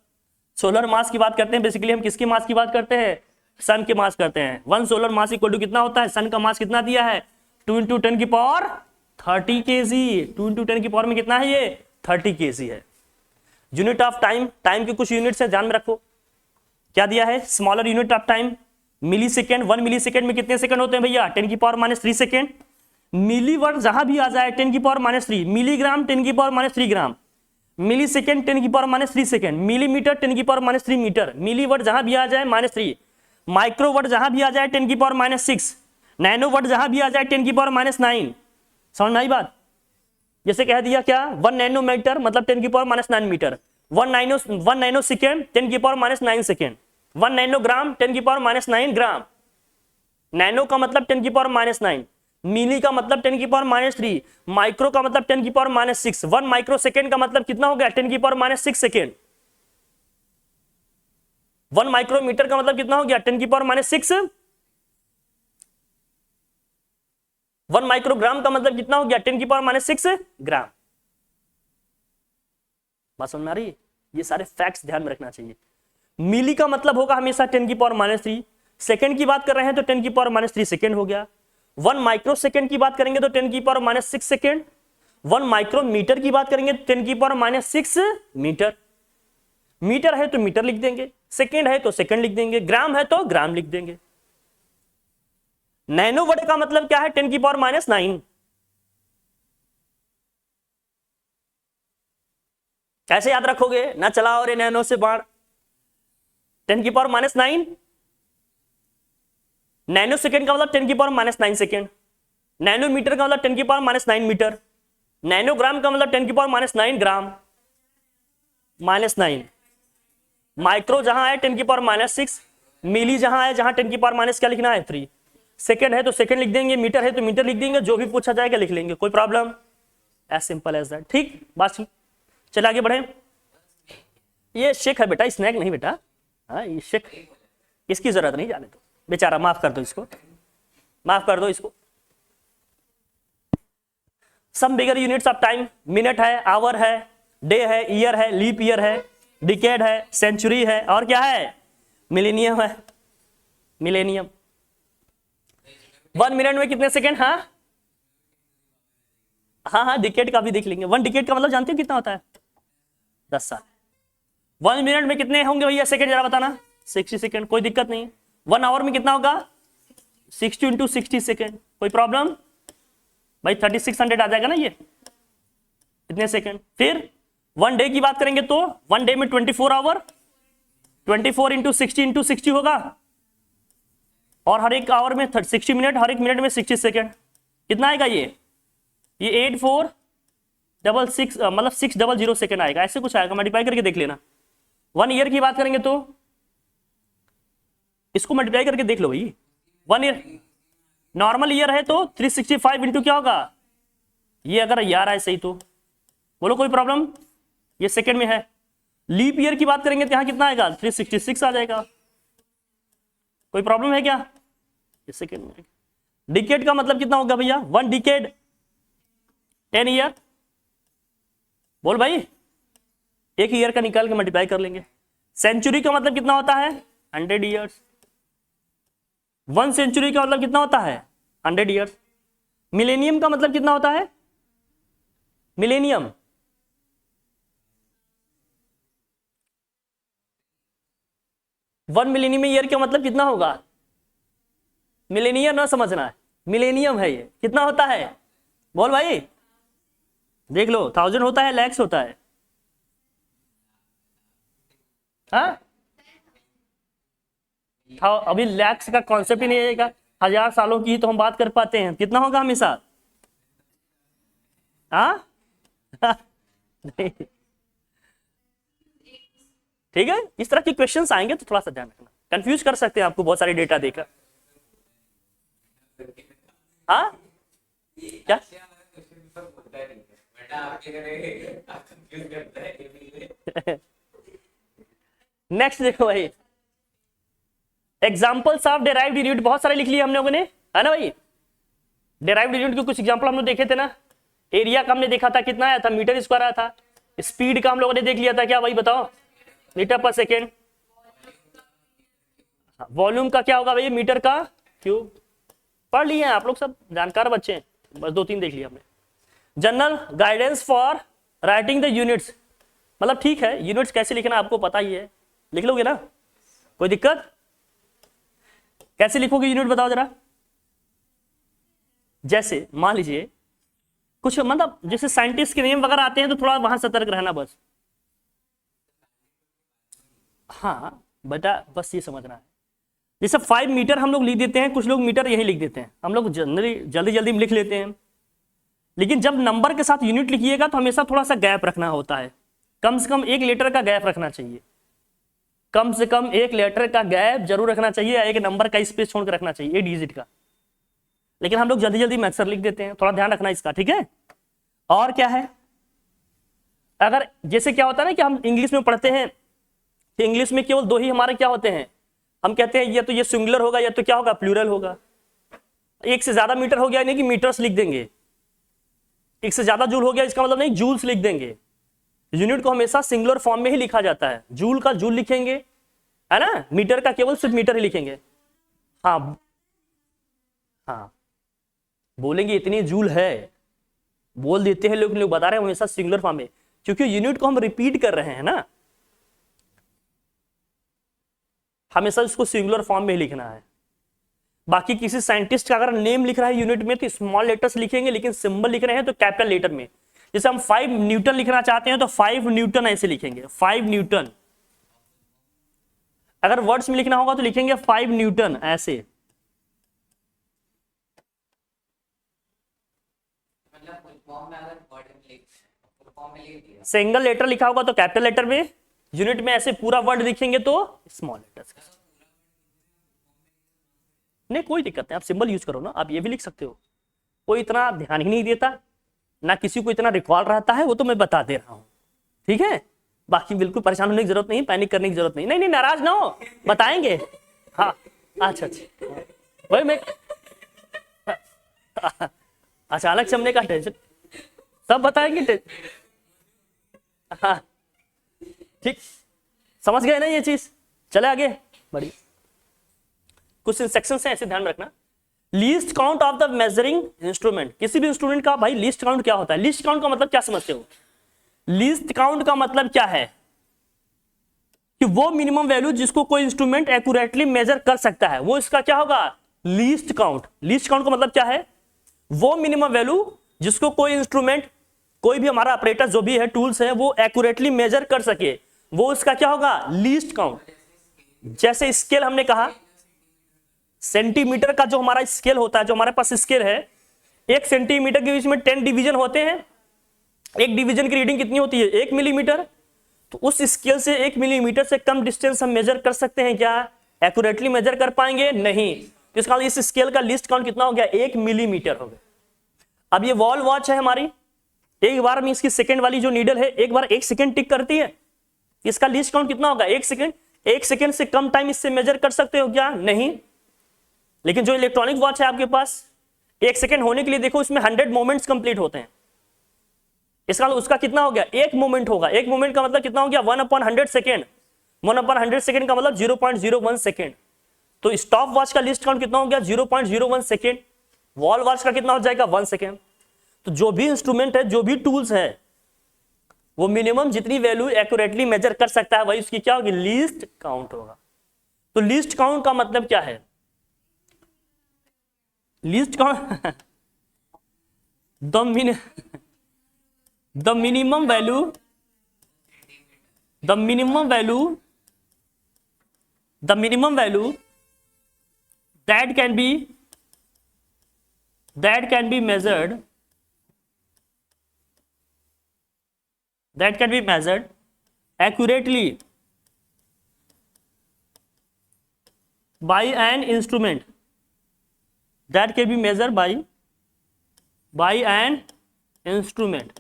solar mass की बात करते हैं, बेसिकली हम किसकी मास की बात करते हैं, सन के मास करते हैं। 1 सोलर मास इक्वल टू कितना होता है, सन का मास कितना दिया है, 2 × 10⁻30 केजी। 2 × 10 की पावर में कितना है, ये 30 केजी है। यूनिट ऑफ टाइम, टाइम के कुछ यूनिट्स है, ध्यान में रखो। क्या दिया है, smaller unit of time millisecond. 1 millisecond में कितने सेकंड होते हैं भैया, 10⁻³ सेकेंड। मिलीवर्ड जहां भी आ जाए 10⁻3, मिलीग्राम 10⁻3 ग्राम, मिली सेकेंड 10⁻3 सेकेंड, मिलीमीटर 10⁻3 मीटर, मिलीवर्ड जहां भी आ जाए -3, माइक्रोवर्ड जहां भी आ जाए 10⁻6, नैनोवर्ड जहां भी आ जाए 10⁻9। समझ में आई बात। जैसे कह दिया क्या, 1 नैनोमीटर मतलब 10⁻9 metre, 1 nanosecond 10⁻9 second, 1 nanogram 10⁻9 gram. Nano का मतलब 10⁻9, मिली का मतलब 10⁻3, माइक्रो का मतलब 10⁻6। 1 माइक्रो सेकेंड का मतलब कितना हो गया, 10⁻6 सेकेंड। 1 माइक्रोमीटर का मतलब कितना हो गया, 10⁻6। 1 माइक्रोग्राम का मतलब कितना हो गया, 10⁻6 ग्राम। बात समझ में आ रही है। ये सारे फैक्ट्स ध्यान में रखना चाहिए। मिली का मतलब होगा हमेशा 10⁻3, सेकेंड की बात कर रहे हैं तो 10⁻3 सेकेंड हो गया। 1 माइक्रो सेकेंड की बात करेंगे तो 10⁻6 सेकेंड। 1 माइक्रोमीटर की बात करेंगे तो 10⁻6 मीटर। मीटर है तो मीटर लिख देंगे, सेकेंड है तो सेकेंड लिख देंगे, ग्राम है तो ग्राम लिख देंगे। नैनोवर्ड का मतलब क्या है, 10⁻9। कैसे याद रखोगे, ना चलाओ रे नैनो से बाढ़। 10⁻9, नैनो सेकेंड का मतलब 10⁻9 सेकेंड, नैनोमीटर का मतलब 10⁻9 मीटर, नैनोग्राम का मतलब 10⁻9 ग्राम -9। माइक्रो जहां है 10⁻6, मिली जहां है, जहां 10⁻- क्या लिखना है 3, सेकेंड है तो सेकेंड लिख देंगे, मीटर है तो मीटर लिख देंगे, जो भी पूछा जाएगा लिख लेंगे, कोई problem, as simple as that. ठीक, बात ठीक। चलिए आगे बढ़े। ये शेक है बेटा, स्नैक नहीं बेटा। हाँ ये शेक, इसकी जरूरत नहीं, जाने दो बेचारा, माफ कर दो इसको, माफ कर दो इसको। सम bigger units of time, minute है, आवर है, डे है, ईयर है, लीप ईयर है, डिकेड है, सेंचुरी है, और क्या है, मिलेनियम है। मिलेनियम 1 मिनट में कितने सेकेंड, हाँ डिकेड का भी देख लेंगे। 1 डिकेड का मतलब जानते हो कितना होता है, 10 साल। 1 मिनट में कितने होंगे भैया सेकेंड, जरा बताना, 60 सेकेंड, कोई दिक्कत नहीं। 1 आवर में कितना होगा, 60 × 60 सेकेंड, कोई प्रॉब्लम भाई, 3600 आ जाएगा ना ये, इतने सेकेंड। फिर 1 डे की बात करेंगे तो 1 डे में 24 आवर, 24 × 60 × 60 होगा, और हर एक आवर में 60 मिनट, हर एक मिनट में 60 सेकेंड। कितना आएगा ये 8466 मतलब 600 सेकेंड आएगा, ऐसे कुछ आएगा, मल्टीप्लाई करके देख लेना। 1 ईयर की बात करेंगे तो इसको मल्टीप्लाई करके देख लो भाई। 1 ईयर, नॉर्मल ईयर है तो 365 इंटू क्या होगा, ये अगर यार है सही तो बोलो, कोई प्रॉब्लम, ये सेकेंड में है। लीप ईयर की बात करेंगे तो यहाँ कितना आएगा, 366 आ जाएगा, कोई प्रॉब्लम है क्या, ये सेकेंड में। डिकेड का मतलब कितना होगा भैया, 1 डिकेड 10 ईयर, बोल भाई, एक ईयर का निकाल के मल्टीप्लाई कर लेंगे। सेंचुरी का मतलब कितना होता है, 100 ईयर्स। 1 सेंचुरी का मतलब कितना होता है, 100 ईयर्स। मिलेनियम का मतलब कितना होता है, मिलेनियम 1 मिलेनियम ईयर का मतलब कितना होगा? मिलेनियम ना समझना है, मिलेनियम है ये, कितना होता है बोल भाई, देख लो 1000 होता है, लैक्स होता है? हाँ अभी लैक्स का कॉन्सेप्ट ही नहीं आएगा, 1000 सालों की तो हम बात कर पाते हैं, कितना होगा हमेशा? हाँ नहीं, ठीक है, इस तरह के क्वेश्चंस आएंगे तो थोड़ा सा ध्यान रखना, कंफ्यूज कर सकते हैं आपको बहुत सारी डेटा देकर। हाँ क्या नेक्स्ट देखो भाई, एग्जांपल्स ऑफ डेराइव्ड यूनिट बहुत सारे लिख लिए हम लोगों ने, है ना भाई? डेराइव्ड यूनिट के कुछ एग्जांपल हम लोग देखे थे ना। एरिया का हमने देखा था, कितना आया था? मीटर स्क्वायर आया था। स्पीड का हम लोगों ने देख लिया था, क्या भाई बताओ? मीटर पर सेकेंड। वॉल्यूम का क्या होगा भाई? मीटर का क्यूब। पढ़ लिए हैं आप लोग, सब जानकार बच्चे हैं, बस 2-3 देख लिया हमने। General guidance for writing the units, मतलब ठीक है, यूनिट्स कैसे लिखना आपको पता ही है, लिख लोगे ना, कोई दिक्कत? कैसे लिखोगे यूनिट बताओ जरा? जैसे मान लीजिए कुछ मतलब जैसे साइंटिस्ट के नेम वगैरह आते हैं तो थोड़ा वहां सतर्क रहना बस। हाँ बेटा बस ये समझना है, जैसे 5 मीटर हम लोग लिख देते हैं, कुछ लोग मीटर यही लिख देते हैं, हम लोग जनरली जल्दी जल्दी में लिख लेते हैं, लेकिन जब नंबर के साथ यूनिट लिखिएगा तो हमेशा थोड़ा सा गैप रखना होता है, कम से कम 1 लेटर का गैप रखना चाहिए, कम से कम 1 लेटर का गैप जरूर रखना चाहिए, एक नंबर का स्पेस छोड़ कर रखना चाहिए, 1 डिजिट का। लेकिन हम लोग जल्दी जल्दी में अक्सर लिख देते हैं, थोड़ा ध्यान रखना इसका, ठीक है? और क्या है, अगर जैसे क्या होता है ना कि हम इंग्लिश में पढ़ते हैं कि इंग्लिश में केवल 2 ही हमारे क्या होते हैं, हम कहते हैं ये तो ये सिंगुलर होगा या तो क्या होगा, प्लूरल होगा। 1 से ज्यादा मीटर हो गया नहीं कि मीटर्स लिख देंगे, 1 से ज्यादा जूल हो गया इसका मतलब नहीं जूल्स लिख देंगे। यूनिट को हमेशा सिंगुलर फॉर्म में ही लिखा जाता है, जूल का जूल लिखेंगे, है ना, मीटर का केवल सिर्फ मीटर ही लिखेंगे। हाँ हाँ बोलेंगे इतनी जूल है, बोल देते हैं लोग बता रहे हैं हमेशा सिंगुलर फॉर्म में, क्योंकि यूनिट को हम रिपीट कर रहे हैं ना, हमेशा इसको सिंगुलर फॉर्म में ही लिखना है। बाकी किसी साइंटिस्ट का अगर नेम लिख रहा है यूनिट में तो स्मॉल लेटर्स लिखेंगे, लेकिन सिंबल लिख रहे हैं तो कैपिटल लेटर में। जैसे हम 5 न्यूटन लिखना चाहते हैं तो 5 न्यूटन ऐसे लिखेंगे, 5 न्यूटन। अगर वर्ड्स में लिखना होगा तो लिखेंगे 5 न्यूटन ऐसे। सिंगल लेटर लिखा होगा तो कैपिटल लेटर में, यूनिट में ऐसे पूरा वर्ड लिखेंगे तो स्मॉल लेटर्स। नहीं कोई दिक्कत नहीं, आप सिंबल यूज करो ना, आप ये भी लिख सकते हो, कोई इतना ध्यान ही नहीं देता ना, किसी को इतना रिकॉल रहता है, वो तो मैं बता दे रहा हूं, ठीक है? बाकी बिल्कुल परेशान होने की जरूरत नहीं, पैनिक करने की जरूरत नहीं, नहीं नहीं नाराज ना हो, बताएंगे। हाँ अच्छा भाई मैं अचानक से हमने कहा टेंशन, सब बताएंगे। हाँ ठीक, समझ गए ना ये चीज? चले आगे बढ़िए, कुछ इंस्ट्रक्शंस हैं ऐसे ध्यान रखना। Least count of the measuring instrument, किसी भी इंस्ट्रूमेंट का भाई लीस्ट काउंट क्या होता है? लीस्ट काउंट का मतलब क्या समझते हो? लीस्ट काउंट का मतलब क्या है कि वो मिनिमम वैल्यू जिसको कोई इंस्ट्रूमेंट एक्यूरेटली मेजर कर सकता है, वो इसका क्या होगा? Least count. लीस्ट काउंट का मतलब क्या है? वो मिनिमम वैल्यू जिसको कोई इंस्ट्रूमेंट, कोई भी हमारा ऑपरेटर जो भी है, टूल्स है, वो एक्यूरेटली मेजर कर सके, वो इसका क्या होगा? Least count. जैसे स्केल हमने कहा, सेंटीमीटर का जो हमारा स्केल होता है, जो हमारे पास स्केल है, 1 सेंटीमीटर के बीच में 10 डिवीजन होते हैं, एक डिवीजन की रीडिंग कितनी होती है? 1 मिलीमीटर। तो उस स्केल से 1 मिलीमीटर से कम डिस्टेंस हम मेजर कर सकते हैं क्या? एक्यूरेटली मेजर कर पाएंगे? नहीं। तो इसका इस स्केल का लिस्ट काउंट कितना हो गया? 1 मिलीमीटर हो गया। अब ये वॉल वॉच है हमारी, एक बार में इसकी सेकंड वाली जो नीडल है एक बार 1 सेकंड टिक करती है, इसका लिस्ट काउंट कितना होगा? 1 सेकंड। 1 सेकंड से कम टाइम इससे मेजर कर सकते हो क्या? नहीं। लेकिन जो इलेक्ट्रॉनिक वॉच है आपके पास, 1 सेकंड होने के लिए देखो इसमें 100 मोमेंट्स कंप्लीट होते हैं, इसका उसका कितना हो गया? 1 मोमेंट होगा। 1 मोमेंट का मतलब कितना हो गया? 1/100 सेकेंड। 1/100 सेकेंड का मतलब 0.01 सेकेंड। तो स्टॉप वॉच का लिस्ट काउंट कितना हो गया? 0.01 सेकेंड। वॉल वॉच का कितना हो जाएगा? 1 सेकेंड। तो जो भी इंस्ट्रूमेंट है, जो भी टूल्स है, वो मिनिमम जितनी वैल्यू एक्यूरेटली मेजर कर सकता है वही उसकी क्या होगी? लीस्ट काउंट होगा। तो लीस्ट काउंट का मतलब क्या है? Least count the minimum value the minimum value that can be measured accurately by an instrument that can be measured by an instrument,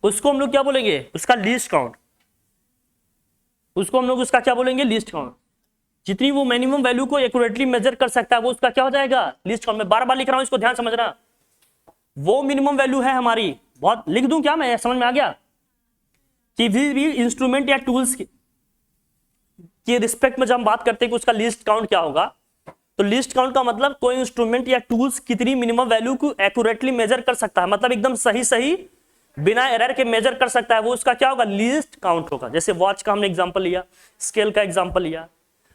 उसको हम लोग क्या बोलेंगे? उसका लीस्ट काउंट। उसको हम लोग उसका क्या बोलेंगे? Least count. जितनी वो मिनिमम वैल्यू को एक्यूरेटली मेजर कर सकता है वो उसका क्या हो जाएगा? Least count. मैं बार बार लिख रहा हूं, इसको ध्यान समझना। वो मिनिमम वैल्यू है हमारी, बहुत लिख दूं क्या मैं? समझ में आ गया? कि भी इंस्ट्रूमेंट या टूल्स के रिस्पेक्ट में जब हम बात करते हैं कि उसका लीस्ट काउंट क्या होगा, तो लीस्ट काउंट का मतलब कोई इंस्ट्रूमेंट या टूल्स कितनी मिनिमम वैल्यू को एक्यूरेटली मेजर कर सकता है, मतलब एकदम सही बिना एरर के मेजर कर सकता है, वो उसका क्या होगा? लीस्ट काउंट होगा। जैसे वॉच का हमने एग्जांपल लिया, स्केल का एग्जांपल लिया,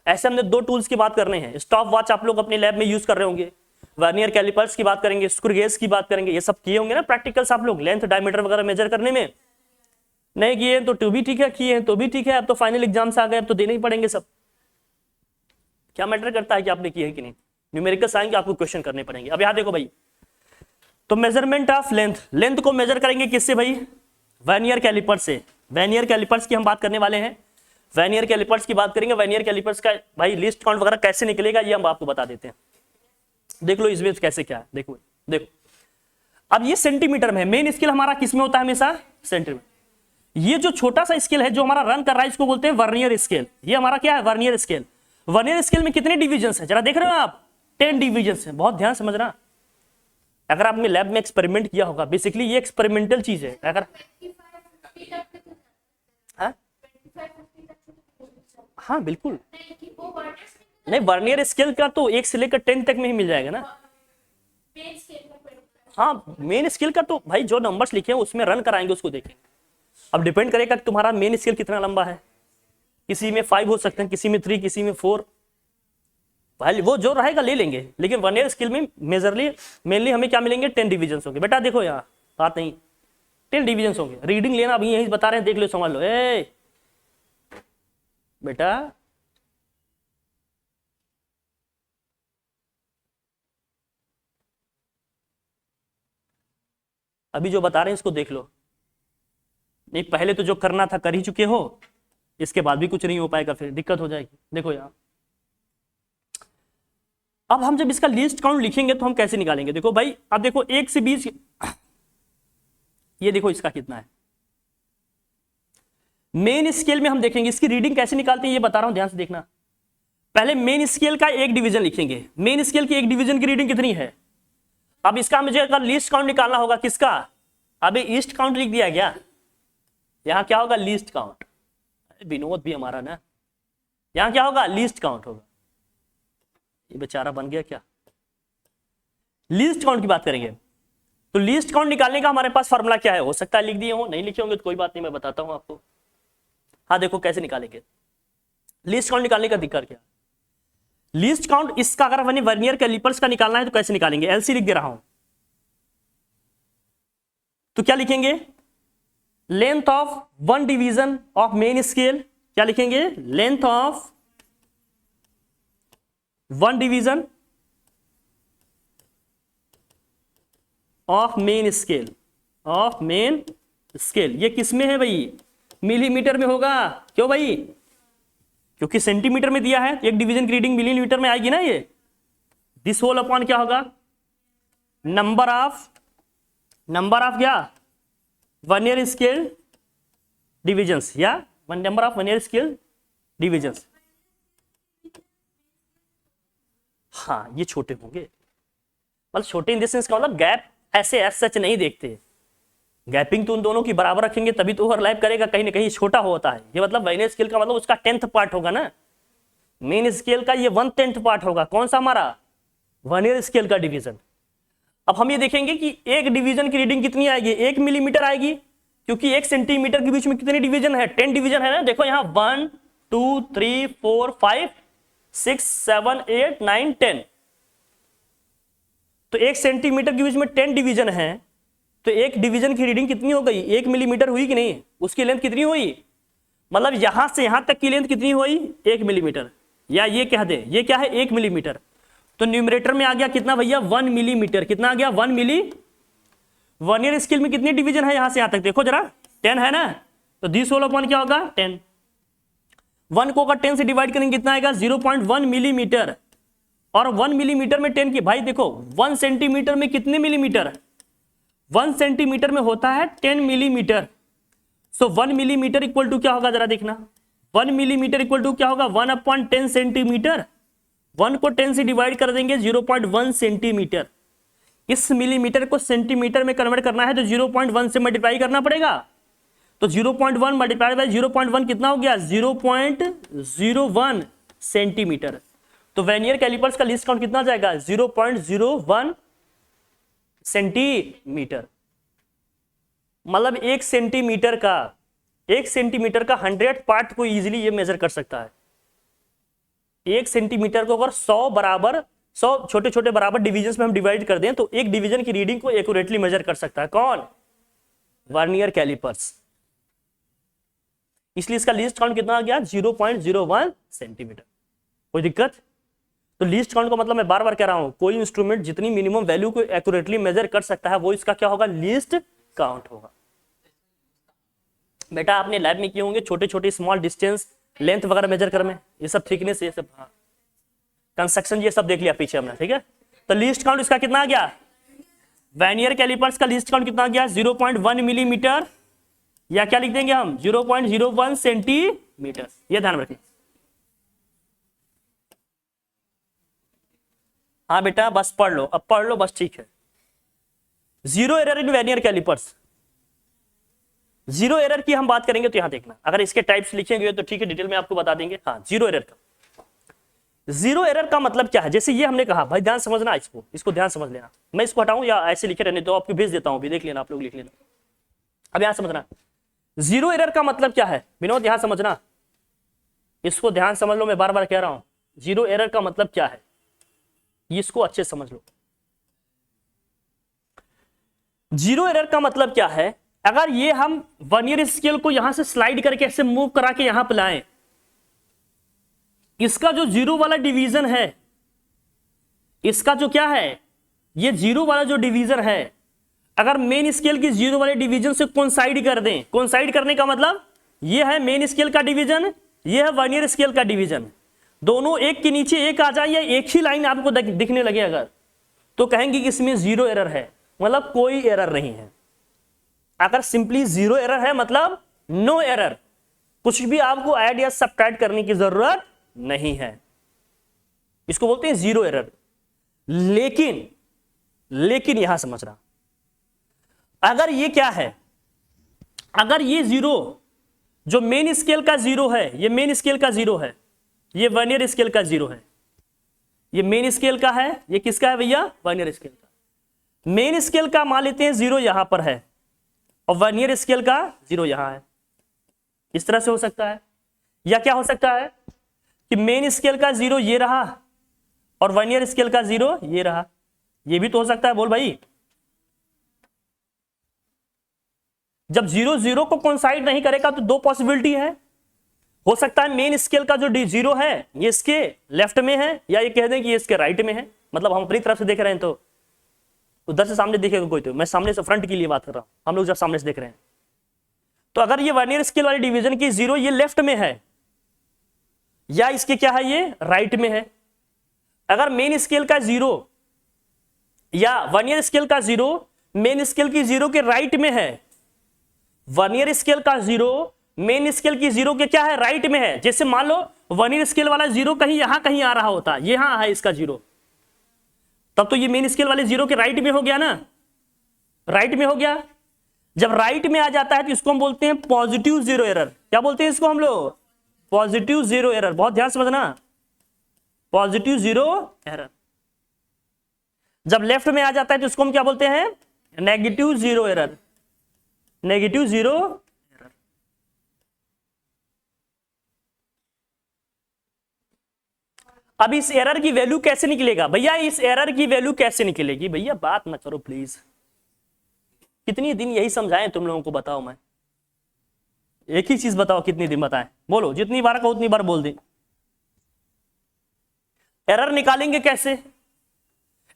ऐसे हमने दो टूल्स की बात करने हैं। स्टॉप वॉच आप लोग अपने लैब में यूज कर रहे होंगे, वर्नियर कैलिपर्स की बात करेंगे, स्क्रू गेज की बात करेंगे, ये सब किए होंगे ना प्रैक्टिकल्स आप लोग, लेंथ डायमीटर वगैरह मेजर करने में। नहीं किए तो भी ठीक है, किए हैं तो भी ठीक है, अब तो फाइनल एग्जाम्स आ गए, अब तो देने ही पड़ेंगे सब। क्या मैटर करता है कि आपने किए हैं कि नहीं? न्यूमेरिकल्स आएंगे, आपको क्वेश्चन करने पड़ेंगे। अब यहाँ देखो भाई, तो मेजरमेंट ऑफ लेंथ को मेजर करेंगे किससे भाई? वर्नियर कैलिपर से। वर्नियर कैलिपर्स की हम बात करने वाले हैं, वर्नियर कैलिपर्स की बात करेंगे। वर्नियर कैलिपर्स का भाई लिस्ट काउंट वगैरह कैसे निकलेगा ये हम आपको बता देते हैं। देख लो इसमें कैसे क्या है, देखो अब ये सेंटीमीटर में है। मेन स्केल हमारा किस में होता है? हमेशा सेंटीमीटर। ये जो छोटा सा स्केल है जो हमारा रन कर रहा है, इसको बोलते हैं वर्नियर स्केल। ये हमारा क्या है? Vernier scale. वर्नियर स्केल में कितने डिविजन है जरा देख रहे हो आप? 10 डिविजन है। बहुत ध्यान समझना, अगर आपने लैब में एक्सपेरिमेंट किया होगा, बेसिकली ये एक्सपेरिमेंटल चीज है। अगर हाँ बिल्कुल नहीं, वर्नियर स्केल का तो 1 से लेकर 10 तक में ही मिल जाएगा ना। हाँ मेन स्केल का तो भाई जो नंबर्स लिखे हैं उसमें रन कराएंगे, उसको देखेंगे। अब डिपेंड करेगा कि तुम्हारा मेन स्केल कितना लंबा है। किसी में 5 हो सकते हैं, किसी में 3, किसी में 4, भाई वो जो रहेगा ले लेंगे। लेकिन वर्नियर स्केल में मेनली हमें क्या मिलेंगे? 10 डिविजन होंगे। बेटा देखो यहाँ बात नहीं, 10 डिविजन होंगे। रीडिंग लेना अभी यही बता रहे हैं, देख लो समझ लो। बेटा अभी जो बता रहे हैं इसको देख लो। नहीं पहले तो जो करना था कर ही चुके हो, इसके बाद भी कुछ नहीं हो पाएगा, फिर दिक्कत हो जाएगी। देखो यार, अब हम जब इसका लीस्ट काउंट लिखेंगे तो हम कैसे निकालेंगे? देखो भाई, अब देखो 1 से 20, ये देखो इसका कितना है। मेन स्केल में हम देखेंगे इसकी रीडिंग कैसे निकालते हैं, ये बता रहा हूं, ध्यान से देखना। पहले मेन स्केल का एक डिवीजन लिखेंगे। मेन स्केल की एक डिवीजन की रीडिंग कितनी है? अब इसका मुझे अगर लीस्ट काउंट निकालना होगा, किसका? अभी ईस्ट काउंट लिख दिया गया, यहां क्या होगा? Least count. विनोद भी हमारा ना, यहां क्या होगा? लीस्ट काउंट होगा। ये बेचारा बन गया क्या? लीस्ट काउंट की बात करेंगे तो लीस्ट काउंट निकालने का हमारे पास फॉर्मूला क्या है? हो सकता है लिख दिए हो, नहीं लिखे होंगे तो कोई बात नहीं, मैं बताता हूं आपको। हाँ देखो कैसे निकालेंगे लीस्ट काउंट। निकालने का दिक्कत क्या? लीस्ट काउंट इसका अगर मैंने वर्नियर कैलिपर्स का निकालना है तो कैसे निकालेंगे? एलसी लिख दे रहा हूं, तो क्या लिखेंगे? Length of 1 division of main scale. क्या लिखेंगे? Length of 1 division of main scale. Of main scale ये किस में है भाई? मिलीमीटर में होगा। क्यों भाई? क्योंकि सेंटीमीटर में दिया है, एक डिवीजन की रीडिंग मिलीमीटर में आएगी ना। ये दिस होल अपॉन क्या होगा? नंबर ऑफ क्या? वर्नियर स्केल डिविजन्स, या number of vernier scale divisions. हाँ ये छोटे होंगे, मतलब छोटे इन द सेंस का मतलब गैप ऐसे एज सच नहीं देखते। गैपिंग तो उन दोनों की बराबर रखेंगे तभी तो ओवरलैप करेगा, कहीं ना कहीं छोटा होता है। ये मतलब वर्नियर स्केल का मतलब उसका 10th पार्ट होगा ना। मेन स्केल का ये 1/10 पार्ट होगा। कौन सा? हमारा वर्नियर स्केल का डिवीजन। अब हम ये देखेंगे कि एक डिवीजन की रीडिंग कितनी आएगी? 1 मिलीमीटर आएगी, क्योंकि 1 सेंटीमीटर के बीच में कितने डिवीजन है? 10 डिवीजन है ना। देखो यहाँ 1 2 3 4 5 6 7 8 9 10, तो 1 सेंटीमीटर के बीच में 10 डिवीजन है, तो एक डिवीजन की रीडिंग कितनी हो गई? 1 मिलीमीटर हुई कि नहीं? उसकी लेंथ कितनी हुई? मतलब यहां से यहां तक की लेंथ कितनी हुई? 1 मिलीमीटर, या ये कह दे ये क्या है? 1 मिलीमीटर। तो न्यूमरेटर में आ गया कितना भैया? 1 मिलीमीटर। कितना आ गया? 1 मिली। वर्नियर स्केल में कितनी डिवीजन है यहां से यहां तक? देखो जरा, 10 है ना, तो दिस होल अपॉन क्या होगा? 10। 1 को अगर 10 से डिवाइड करेंगे कितना आएगा? 0.1 मिलीमीटर। और 1 मिलीमीटर में 10 की, भाई देखो 1 सेंटीमीटर में कितने मिलीमीटर? 1 सेंटीमीटर में होता है 10 millimetre. So 1 millimetre equal to क्या होगा? जरा देखना, 1 मिलीमीटर इक्वल टू क्या होगा? 1/10 सेंटीमीटर। 1 को 10 से डिवाइड कर देंगे 0.1 सेंटीमीटर। इस मिलीमीटर को सेंटीमीटर में कन्वर्ट करना है तो 0.1 से मल्टीप्लाई करना पड़ेगा। तो 0.1 मल्टीप्लाई बाय 0.1 कितना हो गया? 0.01 सेंटीमीटर। तो वर्नियर कैलिपर्स का लीस्ट काउंट कितना जाएगा? 0.01 सेंटीमीटर। मतलब 1 सेंटीमीटर का 100 पार्ट को इजीली ये मेजर कर सकता है। 1 सेंटीमीटर को अगर 100 छोटे छोटे बराबर डिविजन्स में हम डिवाइड कर दें तो एक डिवीजन की रीडिंग को एक्यूरेटली मेजर कर सकता है। कौन? Vernier callipers. इसलिए इसका लीस्ट काउंट कितना आ गया? 0.01 सेंटीमीटर। कोई दिक्कत? तो लीस्ट काउंट का मतलब मैं बार बार कह रहा हूं, कोई इंस्ट्रूमेंट जितनी मिनिमम वैल्यू को एक्यूरेटली मेजर कर सकता है वो इसका क्या होगा? लीस्ट काउंट होगा। बेटा आपने लैब में किए होंगे छोटे छोटे स्मॉल डिस्टेंस, लेंथ वगैरह मेजर कर में, ये सब थिकनेस, ये सब कंस्ट्रक्शन, ये सब देख लिया पीछे हमने, ठीक है। तो लीस्ट काउंट इसका कितना आ गया? वर्नियर कैलिपर्स का लीस्ट काउंट कितना आ गया? 0.1 मिलीमीटर, या क्या लिख देंगे हम? 0.01 सेंटीमीटर। ये ध्यान रखना। हाँ बेटा बस पढ़ लो, अब पढ़ लो बस, ठीक है। Zero error in vernier callipers. Zero error की हम बात करेंगे तो यहां देखना, अगर इसके टाइप्स लिखेंगे तो ठीक है, डिटेल में आपको बता देंगे। हाँ, जीरो एरर का, जीरो एरर का मतलब क्या है? जैसे ये हमने कहा, भाई ध्यान समझना, इसको ध्यान समझ लेना। मैं इसको हटाऊं या ऐसे लिखे रहने दो, आपको भेज देता हूं, भी देख लेना, आप लोग लिख लेना। अब यहां समझना, जीरो एरर का मतलब क्या है? विनोद यहां समझना, इसको ध्यान समझ लो, मैं बार बार कह रहा हूं, जीरो एरर का मतलब क्या है, इसको अच्छे से समझ लो। जीरो एरर का मतलब क्या है? अगर ये हम वर्नियर स्केल को यहां से स्लाइड करके ऐसे मूव करा के यहां पे लाएं, इसका जो जीरो वाला डिवीजन है, इसका जो क्या है, ये जीरो वाला जो डिवीजन है, अगर मेन स्केल की जीरो वाले डिवीजन से कोइंसाइड कर दें, कोइंसाइड करने का मतलब ये है मेन स्केल का डिवीजन, ये है वर्नियर स्केल का डिवीजन, दोनों एक के नीचे एक आ जाए या एक ही लाइन आपको दिखने लगे अगर, तो कहेंगे कि इसमें जीरो एरर है, मतलब कोई एरर नहीं है। अगर सिंपली जीरो एरर है मतलब नो एरर, कुछ भी आपको ऐड या सब्ट्रैक्ट करने की जरूरत नहीं है, इसको बोलते हैं जीरो एरर। लेकिन यहां समझना, अगर ये क्या है, अगर ये जीरो जो मेन स्केल का जीरो है, ये मेन स्केल का जीरो है, ये वर्नियर स्केल का जीरो है, ये मेन स्केल का है, ये किसका है भैया? वर्नियर स्केल का। मेन स्केल का मान लेते हैं जीरो यहां पर है और वर्नियर स्केल का जीरो यहां है, इस तरह से हो सकता है। या क्या हो सकता है कि मेन स्केल का जीरो ये रहा और वर्नियर स्केल का जीरो ये रहा, ये भी तो हो सकता है। बोल भाई, जब जीरो जीरो को कोइंसाइड नहीं करेगा तो दो पॉसिबिलिटी है, हो सकता है मेन स्केल का जो जीरो है ये इसके लेफ्ट में है, या ये कह दें कि ये इसके राइट में है, मतलब हम अपनी तरफ से देख रहे हैं तो उधर से सामने देखेगा कोई, तो मैं सामने से फ्रंट के लिए बात कर रहा हूं, हम लोग जब सामने से देख रहे हैं। तो अगर ये वर्नियर स्केल वाली डिवीजन की जीरो ये लेफ्ट में है या इसके क्या है, ये राइट में है, अगर मेन स्केल का जीरो या वर्नियर स्केल का जीरो मेन स्केल की जीरो के राइट में है, वर्नियर स्केल का जीरो मेन स्केल की जीरो के क्या है, राइट में है। जैसे मान लो वर्नियर स्केल वाला जीरो कहीं यहां कहीं आ रहा होता, यहां है इसका जीरो, तब तो ये मेन स्केल वाले जीरो के राइट में हो गया ना, राइट में हो गया। जब राइट में आ जाता है तो इसको हम बोलते हैं पॉजिटिव जीरो एरर। क्या बोलते हैं इसको हम लोग? Positive zero error. बहुत ध्यान समझना, पॉजिटिव जीरो एरर। जब लेफ्ट में आ जाता है तो इसको हम क्या बोलते हैं? Negative zero error. Negative zero error. अब इस एरर की वैल्यू कैसे निकलेगा भैया, इस एरर की वैल्यू कैसे निकलेगी भैया, बात ना करो प्लीज, कितनी दिन यही समझाएं तुम लोगों को, बताओ। मैं एक ही चीज बताओ, कितनी दिन बताएं, बोलो, जितनी बार कहो उतनी बार बोल दें। एरर निकालेंगे कैसे,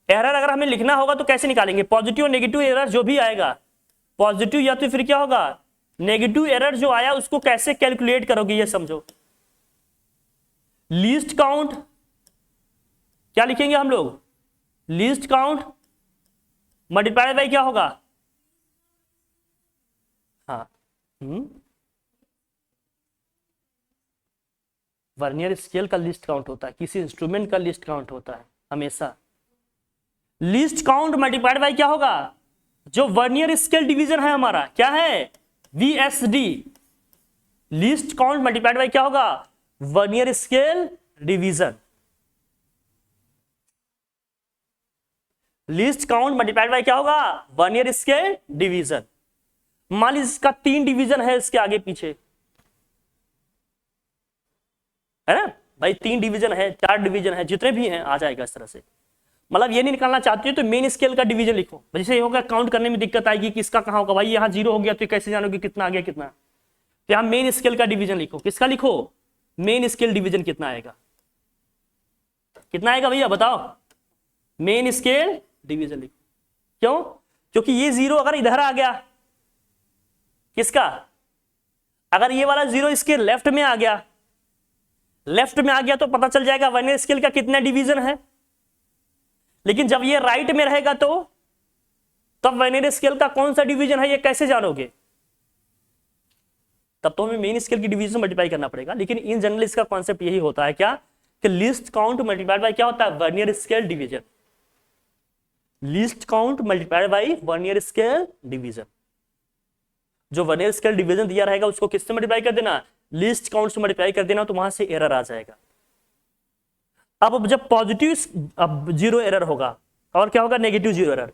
एरर अगर हमें लिखना होगा तो कैसे निकालेंगे, पॉजिटिव और नेगेटिव एरर जो भी आएगा, पॉजिटिव या तो फिर क्या होगा नेगेटिव एरर जो आया उसको कैसे कैलकुलेट करोगे ये समझो। लीस्ट काउंट क्या लिखेंगे हम लोग, लीस्ट काउंट मल्टीप्लाई बाय क्या होगा, हाँ वर्नियर स्केल का लिस्ट काउंट होता है, किसी इंस्ट्रूमेंट का लिस्ट काउंट होता है हमेशा। लिस्ट काउंट मल्टीप्लाइड बाय क्या होगा, जो वर्नियर स्केल डिवीजन है हमारा क्या है VSD, list count multiplied by क्या होगा vernier scale division, list count multiplied by क्या होगा वर्नियर स्केल डिवीजन। मान लीजिए इसका 3 डिवीजन है इसके आगे पीछे, है ना भाई, 3 डिवीजन है 4 डिवीजन है, जितने भी हैं आ जाएगा इस तरह से। मतलब ये नहीं निकालना चाहते हो तो मेन स्केल का डिवीजन लिखो, जैसे ये होगा काउंट करने में दिक्कत आएगी कि इसका कहां होगा, भाई यहाँ 0 हो गया तो कैसे जानोगे कितना आ गया कितना, तो यहाँ मेन स्केल का डिवीजन लिखो, किसका लिखो मेन स्केल डिवीजन कितना आएगा, कितना आएगा भैया बताओ, मेन स्केल डिवीजन लिखो। क्यों, क्योंकि ये 0 अगर इधर आ गया, किसका, अगर ये वाला 0 इसके लेफ्ट में आ गया, लेफ्ट में आ गया तो पता चल जाएगा वर्नियर स्केल का कितना डिवीजन है, लेकिन जब ये राइट में रहेगा तो तब वर्नियर स्केल का कौन सा डिवीजन है ये कैसे जानोगे, तब तो हमें मेन स्केल की डिवीजन मल्टीप्लाई करना पड़ेगा। लेकिन इन जनरल इसका कॉन्सेप्ट यही होता है क्या कि लिस्ट काउंट मल्टीप्लाइड बाय क्या होता है vernier scale division, list count multiplied by vernier scale division. जो वर्नियर स्केल डिवीजन दिया रहेगा उसको किससे मल्टीप्लाई कर देना, लिस्ट काउंट से मल्टीप्लाई कर देना, तो वहां से एरर आ जाएगा। अब जब पॉजिटिव अब 0 एरर होगा और क्या होगा नेगेटिव 0 एरर,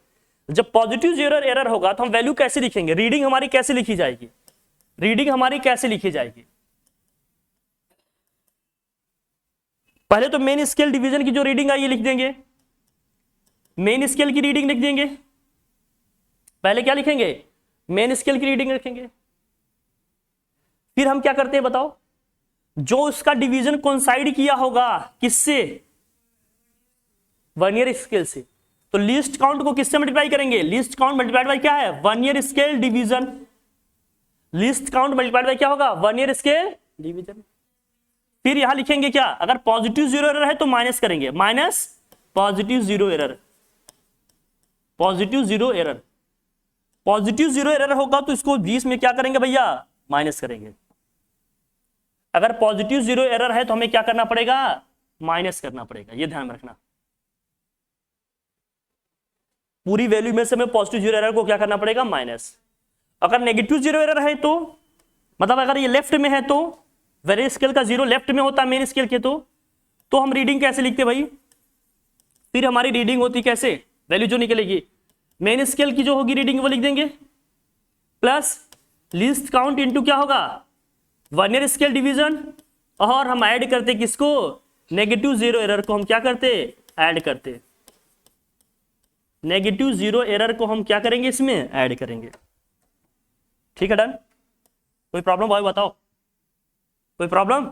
जब पॉजिटिव 0 एरर होगा तो हम वैल्यू कैसे लिखेंगे, रीडिंग हमारी कैसे लिखी जाएगी, रीडिंग हमारी कैसे लिखी जाएगी, पहले तो मेन स्केल डिवीजन की जो रीडिंग आई ये लिख देंगे, मेन स्केल की रीडिंग लिख देंगे, पहले क्या लिखेंगे मेन स्केल की रीडिंग लिखेंगे। फिर हम क्या करते हैं बताओ, जो उसका डिवीजन कोइंसाइड किया होगा किससे वर्नियर स्केल से, तो लिस्ट काउंट को किससे मल्टीप्लाई करेंगे, लिस्ट काउंट मल्टीप्लाइड बाय क्या है vernier scale division, list count multiplied by क्या होगा वर्नियर स्केल डिवीजन। फिर यहां लिखेंगे क्या, अगर पॉजिटिव 0 एरर है तो माइनस करेंगे, minus positive 0 error, positive 0 error, positive 0 error होगा तो इसको 20 में क्या करेंगे भैया माइनस करेंगे। अगर पॉजिटिव 0 एरर है तो हमें क्या करना पड़ेगा माइनस करना पड़ेगा, ये ध्यान में रखना। पूरी वैल्यू में से हमें पॉजिटिव 0 एरर को क्या करना पड़ेगा माइनस। अगर नेगेटिव 0 एरर है तो मतलब अगर ये लेफ्ट में है तो वेरिएबल स्केल का 0 लेफ्ट में होता है मेन स्केल के, तो हम रीडिंग कैसे लिखते भाई, फिर हमारी रीडिंग होती कैसे, वैल्यू जो निकलेगी मेन स्केल की जो होगी रीडिंग वो लिख देंगे, प्लस लिस्ट काउंट इनटू क्या होगा वर्नियर स्केल डिवीजन, और हम ऐड करते किसको नेगेटिव 0 एरर को हम क्या करते ऐड करते, नेगेटिव 0 एरर को हम क्या करेंगे इसमें ऐड करेंगे। ठीक है डन, कोई प्रॉब्लम भाई बताओ, कोई प्रॉब्लम,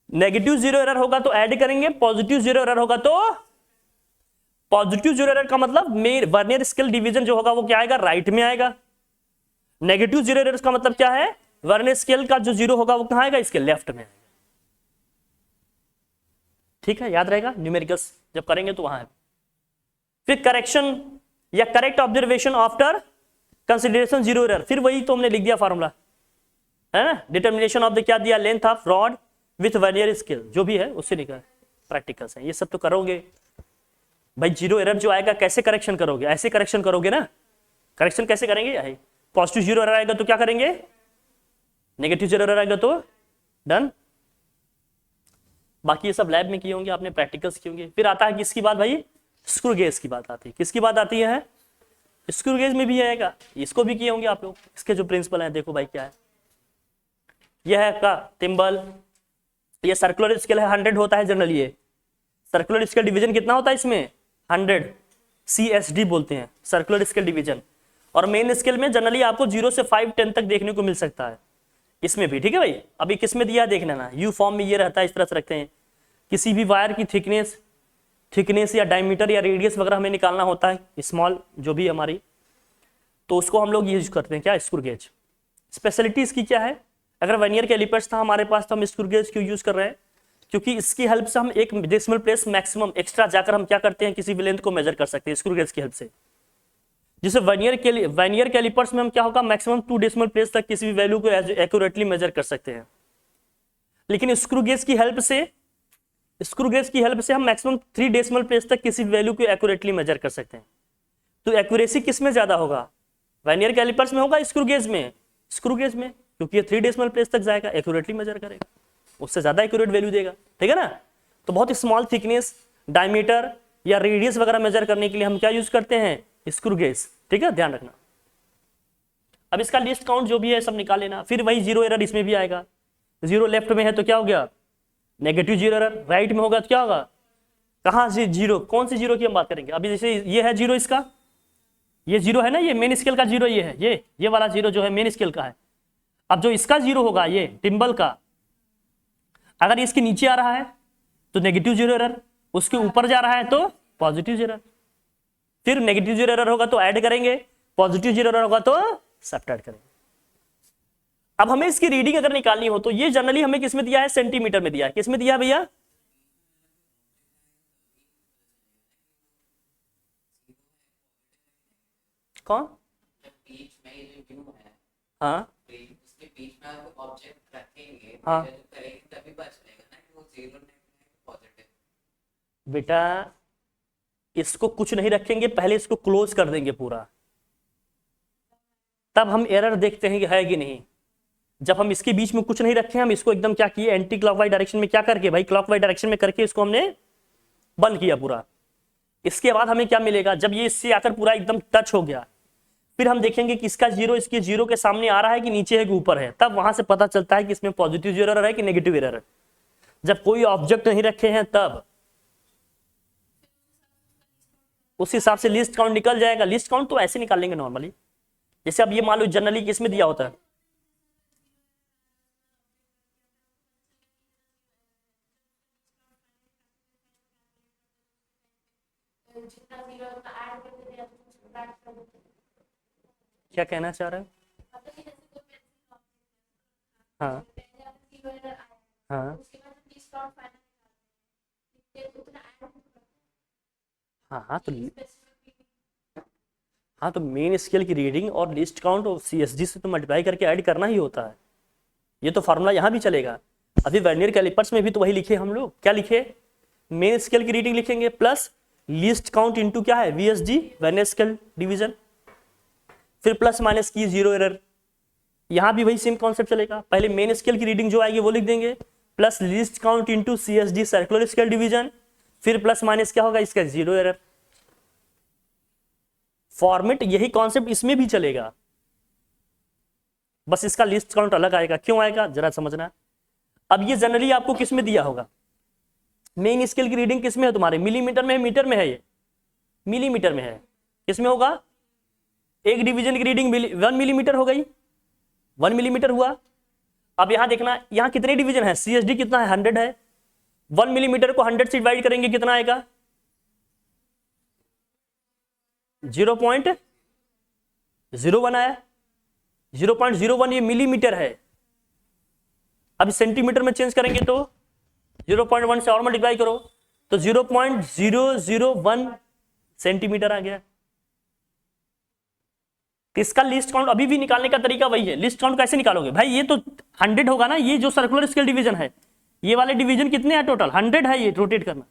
नेगेटिव 0 एरर होगा तो ऐड करेंगे, पॉजिटिव 0 एरर होगा तो पॉजिटिव 0 एरर का मतलब वर्नियर स्केल डिवीजन जो होगा वो क्या आएगा राइट में आएगा, नेगेटिव 0 एरर का मतलब क्या है वर्नियर स्केल का जो 0 होगा वो कहां आएगा इसके लेफ्ट में। ठीक है, याद रहेगा न्यूमेरिकल्स जब करेंगे तो वहां है। फिर करेक्शन या correct observation after consideration 0 error, फिर वही तो हमने लिख दिया फॉर्मूला है ना, डिटर्मिनेशन ऑफ द क्या दिया length of rod with vernier scale, जो भी है उससे निकल प्रैक्टिकल्स है, ये सब तो करोगे भाई। 0 एरर जो आएगा कैसे करेक्शन करोगे, ऐसे करेक्शन करोगे ना, करेक्शन कैसे करेंगे, पॉजिटिव 0 एरर आएगा तो क्या करेंगे नेगेटिव 0 एरर आएगा तो डन। बाकी ये सब लैब में किए होंगे आपने, प्रैक्टिकल्स किए होंगे। फिर आता है किसकी बात भाई, स्क्रू गेज की बात आती है, किसकी बात आती है स्क्रू गेज में भी आएगा, इसको भी किए होंगे आप लोग। इसके जो प्रिंसिपल हैं देखो भाई क्या है, यह है आपका टिम्बल, ये सर्कुलर स्केल है, 100 होता है जनरली। ये सर्कुलर स्केल डिवीजन कितना होता है इसमें, 100, CSD बोलते हैं सर्कुलर स्केल डिवीजन। और मेन स्केल में जनरली आपको 0 से 5, 10 तक देखने को मिल सकता है इसमें भी, ठीक है भाई। अभी किस में दिया देखना ना, यू फॉर्म में ये रहता है, इस तरह से रखते हैं। किसी भी वायर की थिकनेस या डायमीटर या रेडियस वगैरह हमें निकालना होता है, स्मॉल जो भी हमारी, तो उसको हम लोग यूज करते हैं क्या, स्क्रू गेज। स्पेशलिटी इसकी क्या है, अगर वर्नियर कैलिपर्स था हमारे पास तो हम स्क्रू गेज क्यों यूज कर रहे हैं, क्योंकि इसकी हेल्प से हम एक डेसिमल प्लेस मैक्सिमम एक्स्ट्रा जाकर हम क्या करते हैं, किसी भी लेंथ को मेजर कर सकते हैं स्क्रू गेज की हेल्प से। जिसे वर्नियर कैलिपर्स में हम क्या होगा, मैक्सिमम 2 डेसिमल प्लेस तक किसी भी वैल्यू को एक्यूरेटली मेजर कर सकते हैं। लेकिन स्क्रू गेज की हेल्प से हम मैक्सिमम 3 डेसिमल प्लेस तक किसी वैल्यू को एक्यूरेटली मेजर कर सकते हैं। तो एक्यूरेसी किस में ज्यादा होगा, वर्नियर कैलिपर्स में होगा, स्क्रू गेज में, क्योंकि ये 3 डेसिमल प्लेस तक जाएगा, एक्यूरेटली मेजर करेगा, उससे ज्यादा एक्यूरेट वैल्यू देगा, ठीक है ना। तो बहुत स्मॉल थिकनेस, डायमीटर या रेडियस वगैरह मेजर करने के लिए हम क्या यूज करते हैं, स्क्रू गेज, ठीक है, ध्यान रखना। अब इसका लिस्ट काउंट जो भी है सब निकाल लेना, फिर वही 0 एरर इसमें भी आएगा। 0 लेफ्ट में है तो क्या हो गया, नेगेटिव 0 एरर, राइट में होगा तो क्या होगा, कहाँ से 0, कौन सी 0 की हम बात करेंगे। अभी जैसे ये है 0, इसका ये 0 है ना, ये मेन स्केल का 0, ये है, ये वाला 0 जो है मेन स्केल का है। अब जो इसका 0 होगा, ये टिम्बल का, अगर इसके नीचे आ रहा है तो नेगेटिव 0 एरर, उसके ऊपर जा रहा है तो पॉजिटिव 0 एरर, फिर नेगेटिव 0 एरर होगा तो ऐड करेंगे, पॉजिटिव 0 एरर होगा तो सब्ट्रैक्ट करेंगे। अब हमें इसकी रीडिंग अगर निकालनी हो तो ये जनरली हमें किस में दिया है, सेंटीमीटर में दिया है। किस में दिया है भैया, कौन, हाँ हाँ बेटा, इसको कुछ नहीं रखेंगे, पहले इसको क्लोज कर देंगे पूरा, तब हम एरर देखते हैं कि है कि नहीं। जब हम इसके बीच में कुछ नहीं रखे, हम इसको एकदम क्या किए, एंटी क्लॉकवाइज डायरेक्शन में क्या करके भाई, क्लॉकवाइज डायरेक्शन में करके इसको हमने बंद किया पूरा। इसके बाद हमें क्या मिलेगा, जब ये इससे आकर पूरा एकदम टच हो गया, फिर हम देखेंगे कि इसका 0 इसके 0 के सामने आ रहा है कि नीचे है कि ऊपर है, तब वहां से पता चलता है कि इसमें पॉजिटिव 0 एरर है कि नेगेटिव एरर है। जब कोई ऑब्जेक्ट नहीं रखे हैं तब उस हिसाब से लिस्ट काउंट निकल जाएगा। लिस्ट काउंट तो ऐसे निकाल लेंगे नॉर्मली, जैसे अब ये मान लो जनरली किसमें दिया होता है, क्या कहना चाह रहे हैं, हाँ हाँ हाँ तो मेन स्केल की रीडिंग और लिस्ट काउंट और CSD से तो मल्टीप्लाई करके ऐड करना ही होता है। ये तो फार्मूला यहाँ भी चलेगा। अभी वर्नियर कैलिपर्स में भी तो वही लिखे हम लोग, क्या लिखे, मेन स्केल की रीडिंग लिखेंगे प्लस लिस्ट काउंट इनटू क्या है, VSD वर्नियर स्केल डिवीजन, फिर प्लस माइनस की 0 एरर। यहाँ भी वही सेम कॉन्सेप्ट चलेगा, पहले मेन स्केल की रीडिंग जो आएगी वो लिख देंगे, plus list count into CSD circular scale division, फिर प्लस माइनस क्या होगा, इसका 0 एरर। फॉर्मेट यही कॉन्सेप्ट इसमें भी चलेगा, बस इसका लिस्ट काउंट अलग आएगा। क्यों आएगा जरा समझना। अब ये जनरली आपको किस में दिया होगा, मेन स्केल की रीडिंग किस में है तुम्हारे, मिलीमीटर में है, मीटर में है, ये मिलीमीटर में है, किस में होगा, एक डिवीजन की रीडिंग 1 मिलीमीटर हो गई, 1 मिलीमीटर हुआ। अब यहां देखना, यहां कितने डिवीजन है, CSD कितना है, 100 है, 1 मिलीमीटर को 100 से डिवाइड करेंगे कितना आएगा, 0.01 आया, 0.01 ये मिलीमीटर है। अब सेंटीमीटर में चेंज करेंगे तो 0.1 से और मल्टीप्लाई करो तो 0.001 सेंटीमीटर आ गया। इसका लिस्ट काउंट अभी भी निकालने का तरीका वही है। लिस्ट काउंट कैसे निकालोगे भाई, ये तो 100 होगा ना, ये जो सर्कुलर स्केल डिवीजन है, ये वाले डिवीजन कितने हैं टोटल, 100 है, ये रोटेट करना,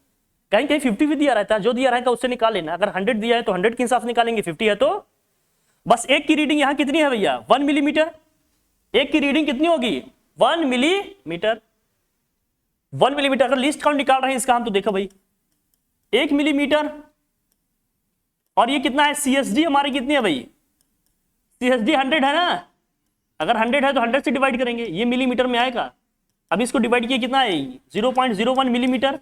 कहीं कहीं 50 भी दिया रहता है, जो दिया रहता है उससे निकाल लेना। अगर 100 दिया है तो 100 के हिसाब से निकालेंगे, 50 है तो बस एक की रीडिंग यहाँ कितनी है भैया, 1 मिलीमीटर। एक की रीडिंग कितनी होगी, 1 मिलीमीटर। 1 मिलीमीटर अगर लिस्ट काउंट निकाल रहे हैं इसका हम, तो देखो भाई 1 मिलीमीटर और ये कितना है, CSD हमारी कितनी है भाई, CSD 100 है ना, अगर 100 है तो 100 से डिवाइड करेंगे, ये मिलीमीटर में आएगा। अब इसको डिवाइड किया कितना है, 0.01 मिलीमीटर।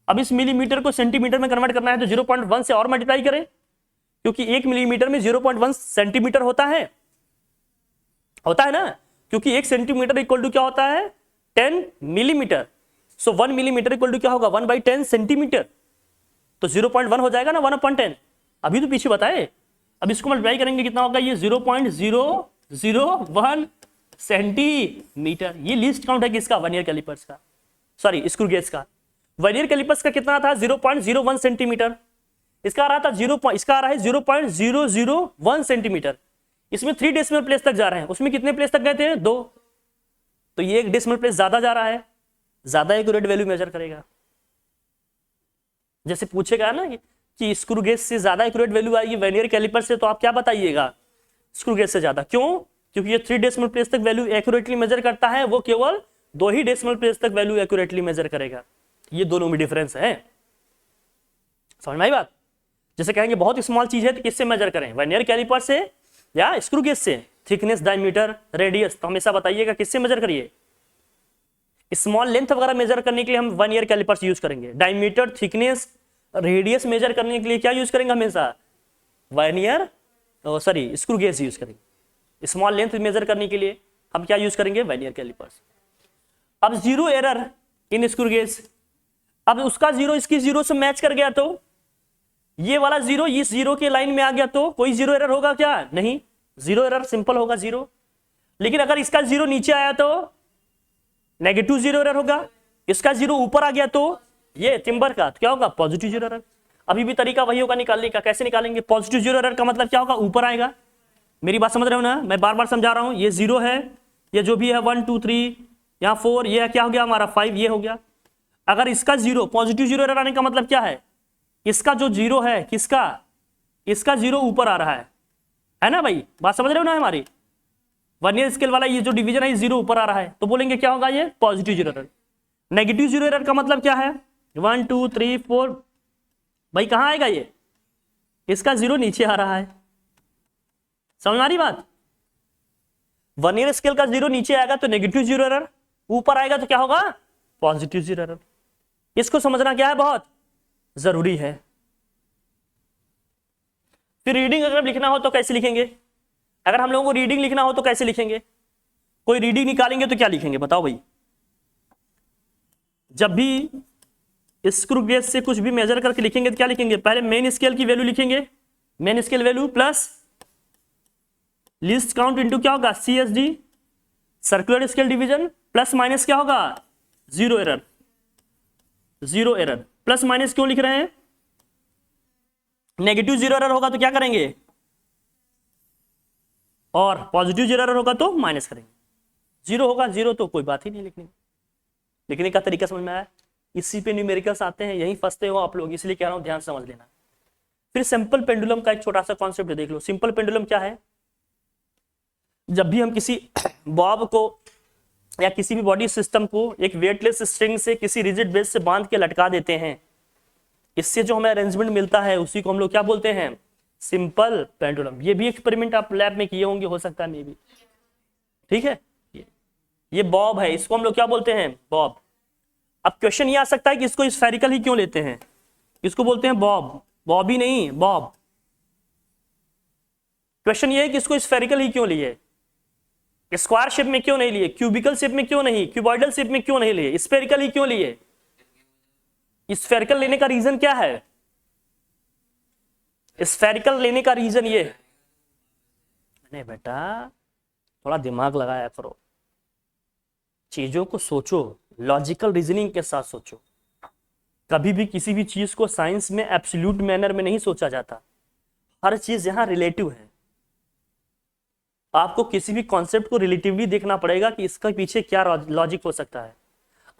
अब इस मिलीमीटर को सेंटीमीटर में कन्वर्ट करना है तो 0.1 से और मल्टीप्लाई करें, क्योंकि 1 मिलीमीटर में 0.1 सेंटीमीटर होता है ना, क्योंकि 1 सेंटीमीटर इक्वल टू क्या होता है, 10 millimetre. So 1 millimetre equal to क्या होगा, 1/10 सेंटीमीटर। तो 0.1 हो जाएगा ना 1/10। अभी तो पीछे बताए। अब इसको मल्टीप्लाई करेंगे कितना होगा, ये 0.001 सेंटीमीटर। ये लीस्ट काउंट है किसका, वर्नियर कैलिपर्स का, सॉरी स्क्रू गेज का। वर्नियर कैलिपर्स का कितना था, 0.01 सेंटीमीटर। इसका आ रहा था इसका आ रहा है 0.001 सेंटीमीटर। इसमें 3 डेसिमल प्लेस तक जा रहे हैं, उसमें कितने प्लेस तक गए थे, 2। तो ये 1 डेसिमल प्लेस ज्यादा जा रहा है, ज्यादा एक्यूरेट वैल्यू मेजर करेगा। जैसे पूछेगा ना कि स्क्रू गेज से ज्यादा एक्यूरेट वैल्यू आएगी वर्नियर कैलिपर से, तो आप क्या बताइएगा, स्क्रू गेज से ज्यादा। क्यों, क्योंकि ये 3 डेसिमल प्लेस तक वैल्यू एक्यूरेटली मेजर करता है, वो केवल 2 ही डेसिमल प्लेस तक वैल्यू एक्यूरेटली मेजर करेगा। ये दोनों में डिफरेंस है, समझ में आई बात। जैसे कहेंगे बहुत स्मॉल चीज है तो किससे मेजर करें, वर्नियर कैलिपर से या स्क्रू गेज से। थिकनेस, डायमीटर, रेडियस, तो हमेशा बताइएगा किससे मेजर करिए। स्मॉल लेंथ वगैरह मेजर करने के लिए हम वर्नियर कैलिपर्स यूज करेंगे। डायमीटर, थिकनेस, रेडियस मेजर करने के लिए क्या यूज करेंगे, हमेशा वर्नियर स्क्रू गेज यूज करेंगे। स्मॉल लेंथ मेजर करने के लिए हम क्या यूज करेंगे, वर्नियर कैलिपर्स। अब जीरो एरर इन स्क्रू गेज। अब उसका जीरो इसकी जीरो से मैच कर गया तो ये वाला जीरो इस जीरो के लाइन में आ गया तो कोई जीरो एरर होगा क्या, नहीं, जीरो एरर सिंपल होगा जीरो। लेकिन अगर इसका जीरो नीचे आया तो नेगेटिव जीरो एरर होगा, इसका जीरो ऊपर आ गया तो ये टिम्बर का तो क्या होगा, पॉजिटिव जीरो एरर। अभी भी तरीका वही होगा निकालने का। कैसे निकालेंगे, पॉजिटिव जीरो एरर का मतलब क्या होगा, ऊपर आएगा। मेरी बात समझ रहे हो ना, मैं बार बार समझा रहा हूं। ये जीरो है, ये जो भी है 1 2 3 यहाँ 4, ये क्या हो गया हमारा 5, ये हो गया। अगर इसका जीरो पॉजिटिव जीरो एरर आने का मतलब क्या है, इसका जो जीरो है किसका, इसका जीरो ऊपर आ रहा है ना भाई, बात समझ रहे हो ना हमारी। वर्नियर स्केल वाला ये जो डिवीजन है जीरो ऊपर आ रहा है, तो बोलेंगे क्या होगा, ये positive zero error. Negative zero error का मतलब क्या है, 1 2 3 4, भाई कहां आएगा ये, इसका जीरो नीचे आ रहा है, समझ आ रही बात। वर्नियर स्केल का जीरो नीचे आएगा तो नेगेटिव जीरो एरर, ऊपर आएगा तो क्या होगा, पॉजिटिव जीरो एरर। इसको समझना क्या है, बहुत जरूरी है। फिर रीडिंग अगर लिखना हो तो कैसे लिखेंगे, अगर हम लोगों को रीडिंग लिखना हो तो कैसे लिखेंगे, कोई रीडिंग निकालेंगे तो क्या लिखेंगे बताओ भाई। जब भी स्क्रू गेज से कुछ भी मेजर करके लिखेंगे तो क्या लिखेंगे, पहले मेन स्केल की वैल्यू लिखेंगे, main scale value plus least count into क्या होगा, CSD circular scale division, plus minus क्या होगा, zero error. Zero error plus minus क्यों लिख रहे हैं, नेगेटिव जीरो एरर होगा तो क्या करेंगे, और पॉजिटिव जीरो एरर होगा तो माइनस करेंगे। जीरो होगा जीरो तो कोई बात ही नहीं, लिखने का तरीका समझ में आया। इसी पे न्यूमेरिकल्स आते हैं, यहीं फंसते हो आप लोग, इसलिए कह रहा हूं ध्यान समझ लेना। फिर सिंपल पेंडुलम का एक छोटा सा कॉन्सेप्ट देख लो। सिंपल पेंडुलम क्या है, जब भी हम किसी बॉब को या किसी भी बॉडी सिस्टम को एक वेटलेस स्ट्रिंग से किसी रिजिड बेस से बांध के लटका देते हैं, इससे जो हमें अरेंजमेंट मिलता है उसी को हम लोग क्या बोलते हैं, सिंपल पेंडुलम। ये भी एक्सपेरिमेंट आप लैब में किए होंगे, हो सकता है मे भी, ठीक है। ये बॉब है, इसको हम लोग क्या बोलते हैं, बॉब। अब क्वेश्चन ये आ सकता है कि इसको स्फेरिकल ही क्यों लेते हैं, इसको बोलते हैं बॉब, बॉबी नहीं बॉब। क्वेश्चन ये है कि इसको स्फेरिकल ही क्यों लिए, स्क्वायर शेप में क्यों नहीं लिए, क्यूबिकल शेप में क्यों नहीं, क्यूबॉइडल शेप में क्यों नहीं लिए, स्फेरिकल ही क्यों लिए। स्फेरिकल लेने का रीजन क्या है, स्फेरिकल लेने का रीजन ये, नहीं बेटा थोड़ा दिमाग लगाया करो, चीजों को सोचो, लॉजिकल रीजनिंग के साथ सोचो। कभी भी किसी भी चीज को साइंस में एब्सोल्यूट मैनर में नहीं सोचा जाता, हर चीज यहां रिलेटिव है। आपको किसी भी कॉन्सेप्ट को रिलेटिवली देखना पड़ेगा कि इसका पीछे क्या लॉजिक हो सकता है।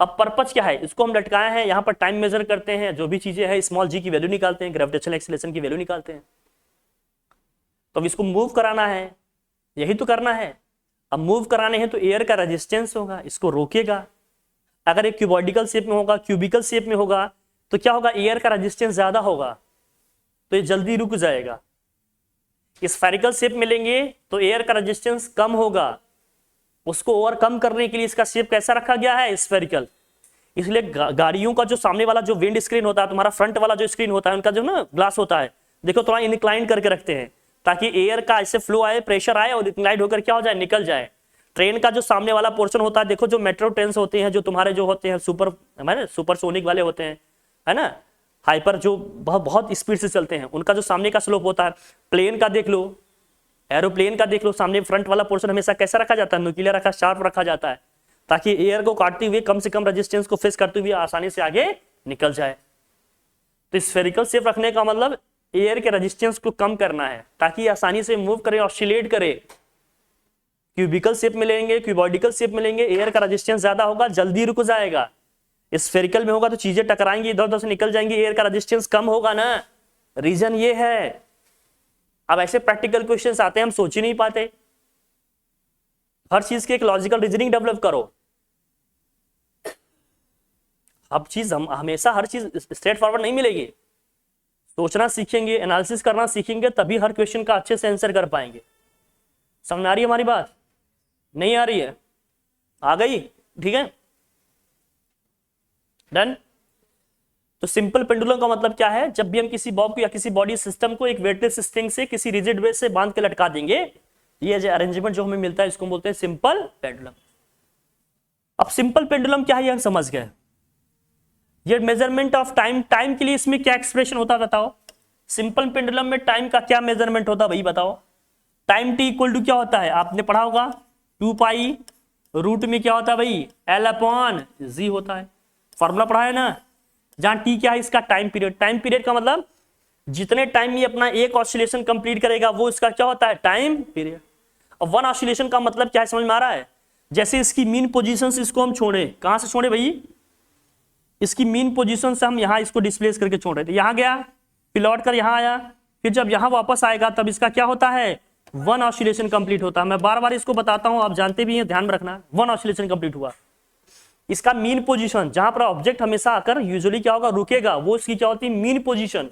अब पर्पज क्या है, इसको हम लटकाए हैं, यहाँ पर टाइम मेजर करते हैं, जो भी चीजें हैं स्मॉल g की वैल्यू निकालते हैं, ग्रेविटेशनल एक्सीलरेशन की वैल्यू निकालते हैं। तो अब इसको मूव कराना है, यही तो करना है। अब मूव कराने हैं तो एयर का रेजिस्टेंस होगा, इसको रोकेगा। अगर एक क्यूबॉइडिकल शेप में होगा, क्यूबिकल शेप में होगा, तो क्या होगा, एयर का रेजिस्टेंस ज्यादा होगा, तो ये जल्दी रुक जाएगा। स्फेरिकल शेप में लेंगे तो एयर का रेजिस्टेंस कम होगा, उसको ओवरकम करने के लिए इसका शेप कैसा रखा गया है, स्फेरिकल। इसलिए गाड़ियों का जो सामने वाला जो विंड स्क्रीन होता है, तुम्हारा फ्रंट वाला जो स्क्रीन होता है, उनका जो ना ग्लास होता है, देखो थोड़ा इंक्लाइन करके रखते हैं ताकि एयर का ऐसे फ्लो आए, प्रेशर आए और इंक्लाइन होकर क्या हो जाए, निकल जाए। ट्रेन का जो सामने वाला पोर्शन होता है, देखो जो मेट्रो ट्रेन होते हैं, जो तुम्हारे जो होते हैं सुपरसोनिक वाले होते हैं, है ना, हाइपर, जो बहुत बहुत स्पीड से चलते हैं, उनका जो सामने का स्लोप होता है। प्लेन का देख लो, एरोप्लेन का देख लो, सामने फ्रंट वाला पोर्शन हमेशा कैसा रखा जाता है, नुकीला रखा, शार्प रखा जाता है, ताकि एयर को काटते हुए कम से कम रेजिस्टेंस को फेस करते हुए आसानी से आगे निकल जाए। तो स्फेरिकल शेप रखने का मतलब एयर के रेजिस्टेंस को कम करना है ताकि आसानी से मूव करे, ऑसिलेट करे। क्यूबिकल शेप में लेंगे, क्यूबॉइडिकल शेप में लेंगे, एयर का रेजिस्टेंस ज्यादा होगा, जल्दी रुक जाएगा। स्फेरिकल में होगा तो चीजें टकराएंगी, इधर उधर से निकल जाएंगी, एयर का रेजिस्टेंस कम होगा ना, रीजन ये है। अब ऐसे प्रैक्टिकल क्वेश्चंस आते हैं, हम सोच ही नहीं पाते। हर चीज की एक लॉजिकल रीजनिंग डेवलप करो। अब चीज हम हमेशा हर चीज स्ट्रेट फॉरवर्ड नहीं मिलेगी। सोचना सीखेंगे, एनालिसिस करना सीखेंगे, तभी हर क्वेश्चन का अच्छे से आंसर कर पाएंगे। समझ आ रही है हमारी बात? नहीं आ रही है? आ गई? ठीक है, डन। तो सिंपल पेंडुलम का मतलब क्या है, जब भी हम किसी बॉब को या किसी बॉडी सिस्टम को एक वेटलेस स्ट्रिंग से किसी रिजिड वे से बांध के लटका देंगे, ये जो अरेंजमेंट जो हमें मिलता है इसको बोलते हैं सिंपल पेंडुलम। अब सिंपल पेंडुलम क्या है ये हम समझ गए। ये मेजरमेंट ऑफ टाइम, टाइम के लिए इसमें क्या एक्सप्रेशन होता है बताओ। सिंपल पेंडुलम में टाइम का क्या मेजरमेंट होता है भाई बताओ। टाइम टी इक्वल टू क्या होता है, आपने पढ़ा होगा 2 पाई रूट में क्या होता है भाई, L अपॉन जी होता है, फॉर्मूला पढ़ा है ना। जहां टी क्या है, इसका टाइम पीरियड। टाइम पीरियड का मतलब जितने टाइम में अपना एक ऑसिलेशन कंप्लीट करेगा वो इसका क्या होता है, टाइम पीरियड। अब वन ऑसिलेशन का मतलब क्या है, समझ में आ रहा है। जैसे इसकी मीन पोजीशन से इसको हम छोड़े, कहां से छोड़े भाई, इसकी मीन पोजीशन से हम यहां इसको डिस्प्लेस करके छोड़ रहे थे, यहां गया, फिर लौट कर यहां आया, फिर जब यहां वापस आएगा तब इसका क्या होता है, वन ऑसिलेशन कंप्लीट होता है। मैं बार बार इसको बताता हूं, आप जानते भी हैं, ध्यान में रखना। वन ऑसिलेशन कंप्लीट हुआ। इसका मीन पोजीशन, जहां पर ऑब्जेक्ट हमेशा आकर यूजुअली क्या होगा, रुकेगा, वो इसकी क्या होती है, मीन पोजीशन।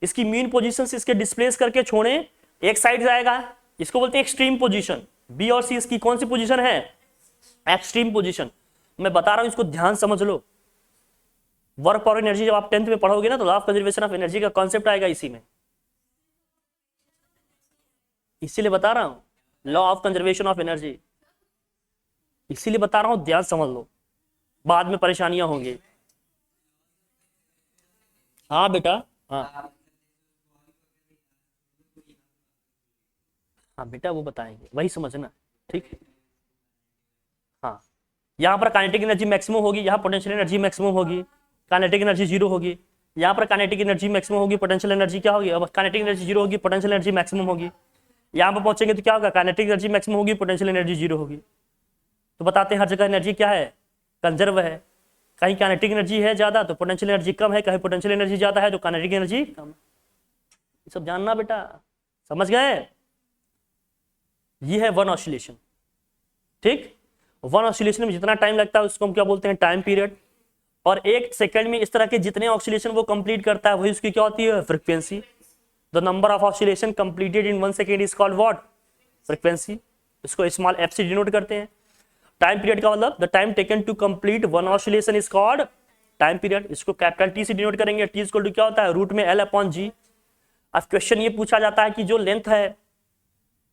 इसकी मीन पोजीशन से इसके डिस्प्लेस करके छोड़े, एक साइड जाएगा, इसको बोलते हैं एक्सट्रीम पोजीशन। बी और सी इसकी कौन सी पोजीशन है, एक्सट्रीम पोजीशन। मैं बता रहा हूं, इसको ध्यान समझ लो। वर्क पावर एनर्जी जब आप 10th में पढ़ोगे ना, तो law of conservation of energy का कॉन्सेप्ट आएगा इसी में, इसीलिए बता रहा हूं law of conservation of energy, इसीलिए बता रहा हूं, ध्यान समझ लो, बाद में परेशानियां होंगी। हाँ बेटा, हाँ हाँ बेटा, वो बताएंगे, वही समझना, ठीक। हाँ, यहाँ पर काइनेटिक एनर्जी मैक्सिमम होगी, यहाँ पोटेंशियल एनर्जी मैक्सिमम होगी, काइनेटिक एनर्जी जीरो होगी। यहाँ पर काइनेटिक एनर्जी मैक्सिमम होगी, पोटेंशियल एनर्जी क्या होगी, अब काइनेटिक एनर्जी जीरो होगी, पोटेंशियल एनर्जी मैक्सिमम होगी। यहाँ पर पहुंचेंगे तो क्या होगा, काइनेटिक एनर्जी मैक्सिमम होगी, पोटेंशियल एनर्जी जीरो होगी। तो बताते हैं हर जगह एनर्जी क्या है, कंजर्व है। कहीं काइनेटिक एनर्जी है ज्यादा तो पोटेंशियल एनर्जी कम है, कहीं पोटेंशियल एनर्जी ज्यादा है तो काइनेटिक एनर्जी कम। ये सब जानना बेटा, समझ गए। ये है वन ऑसिलेशन, ठीक। वन ऑसिलेशन में जितना टाइम लगता है उसको हम क्या बोलते हैं, टाइम पीरियड। और एक सेकंड में इस तरह के जितने ऑसिलेशन वो कंप्लीट करता है वही उसकी क्या होती है, frequency. The number of oscillation completed in 1 second is called what, frequency. इसको स्मॉल f से डिनोट करते हैं। टाइम पीरियड का मतलब the time taken to complete one oscillation is called time period. इसको कैपिटल T से डिनोट करेंगे। T इक्वल टू क्या होता है, रूट में L अपॉन जी। अब क्वेश्चन ये पूछा जाता है कि जो लेंथ है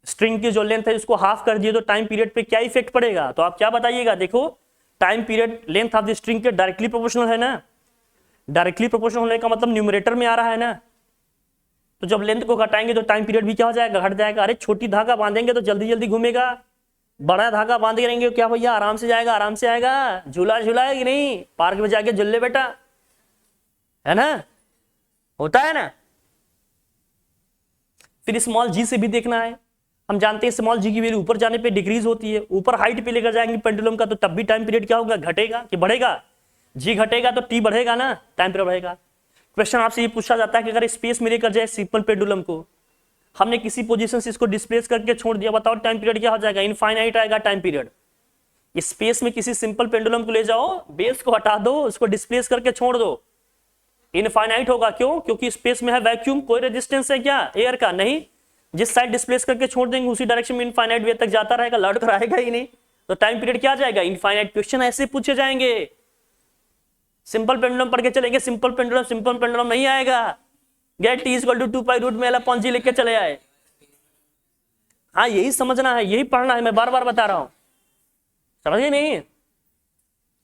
स्ट्रिंग की, जो लेंथ है उसको हाफ कर दिए तो टाइम पीरियड पे क्या इफेक्ट पड़ेगा। तो आप क्या बताइएगा, देखो time period length of the string के डायरेक्टली प्रोपोर्शनल है ना। डायरेक्टली प्रोपोर्शनल होने का मतलब न्यूमरेटर में आ रहा है ना। तो जब लेंथ को घटाएंगे तो टाइम पीरियड भी क्या हो जाएगा, घट जाएगा। अरे छोटी धागा बांधेंगे तो जल्दी जल्दी घूमेगा, बड़ा धागा बांधे रहेंगे क्या भैया, आराम से जाएगा, आराम से आएगा। झूला झूला है कि नहीं, पार्क में जाके झूल ले बेटा, है ना, होता है ना। फिर स्मॉल जी से भी देखना है। हम जानते हैं स्मॉल जी की वैल्यू ऊपर जाने पे डिक्रीज होती है, ऊपर हाइट पे लेकर जाएंगे पेंडुलम का तो तब भी टाइम पीरियड क्या होगा, घटेगा कि बढ़ेगा। जी घटेगा तो टी बढ़ेगा ना, टाइम पीरियड बढ़ेगा। क्वेश्चन आपसे ये पूछा जाता है कि अगर स्पेस में लेकर जाए सिंपल पेंडुलम को, हमने किसी पोजीशन से इसको डिस्प्लेस करके छोड़ दिया, बताओ टाइम पीरियड क्या हो जाएगा, इनफाइनाइट आएगा टाइम पीरियड। स्पेस में किसी सिंपल पेंडुलम को ले जाओ, बेस को हटा दो, उसको डिस्प्लेस करके छोड़ दो, इनफाइनाइट होगा। क्यों? क्योंकि स्पेस में है वैक्यूम, कोई रेजिस्टेंस है क्या एयर का? नहीं। जिस साइड डिस्प्लेस करके छोड़ देंगे उसी डायरेक्शन में इनफाइनाइट वे तक जाता रहेगा, लौट कर आएगा ही नहीं। तो टाइम पीरियड क्या आ जाएगा? इनफाइनाइट। क्वेश्चन ऐसे पूछे जाएंगे। सिंपल पेंडुलम पढ़ के चलेंगे, सिंपल पेंडुलम नहीं आएगा। Get T equal to 2 pi root में L/G लिख के चले आए। हाँ, यही समझना है, यही पढ़ना है, मैं बार बार बता रहा हूं। समझ गए? नहीं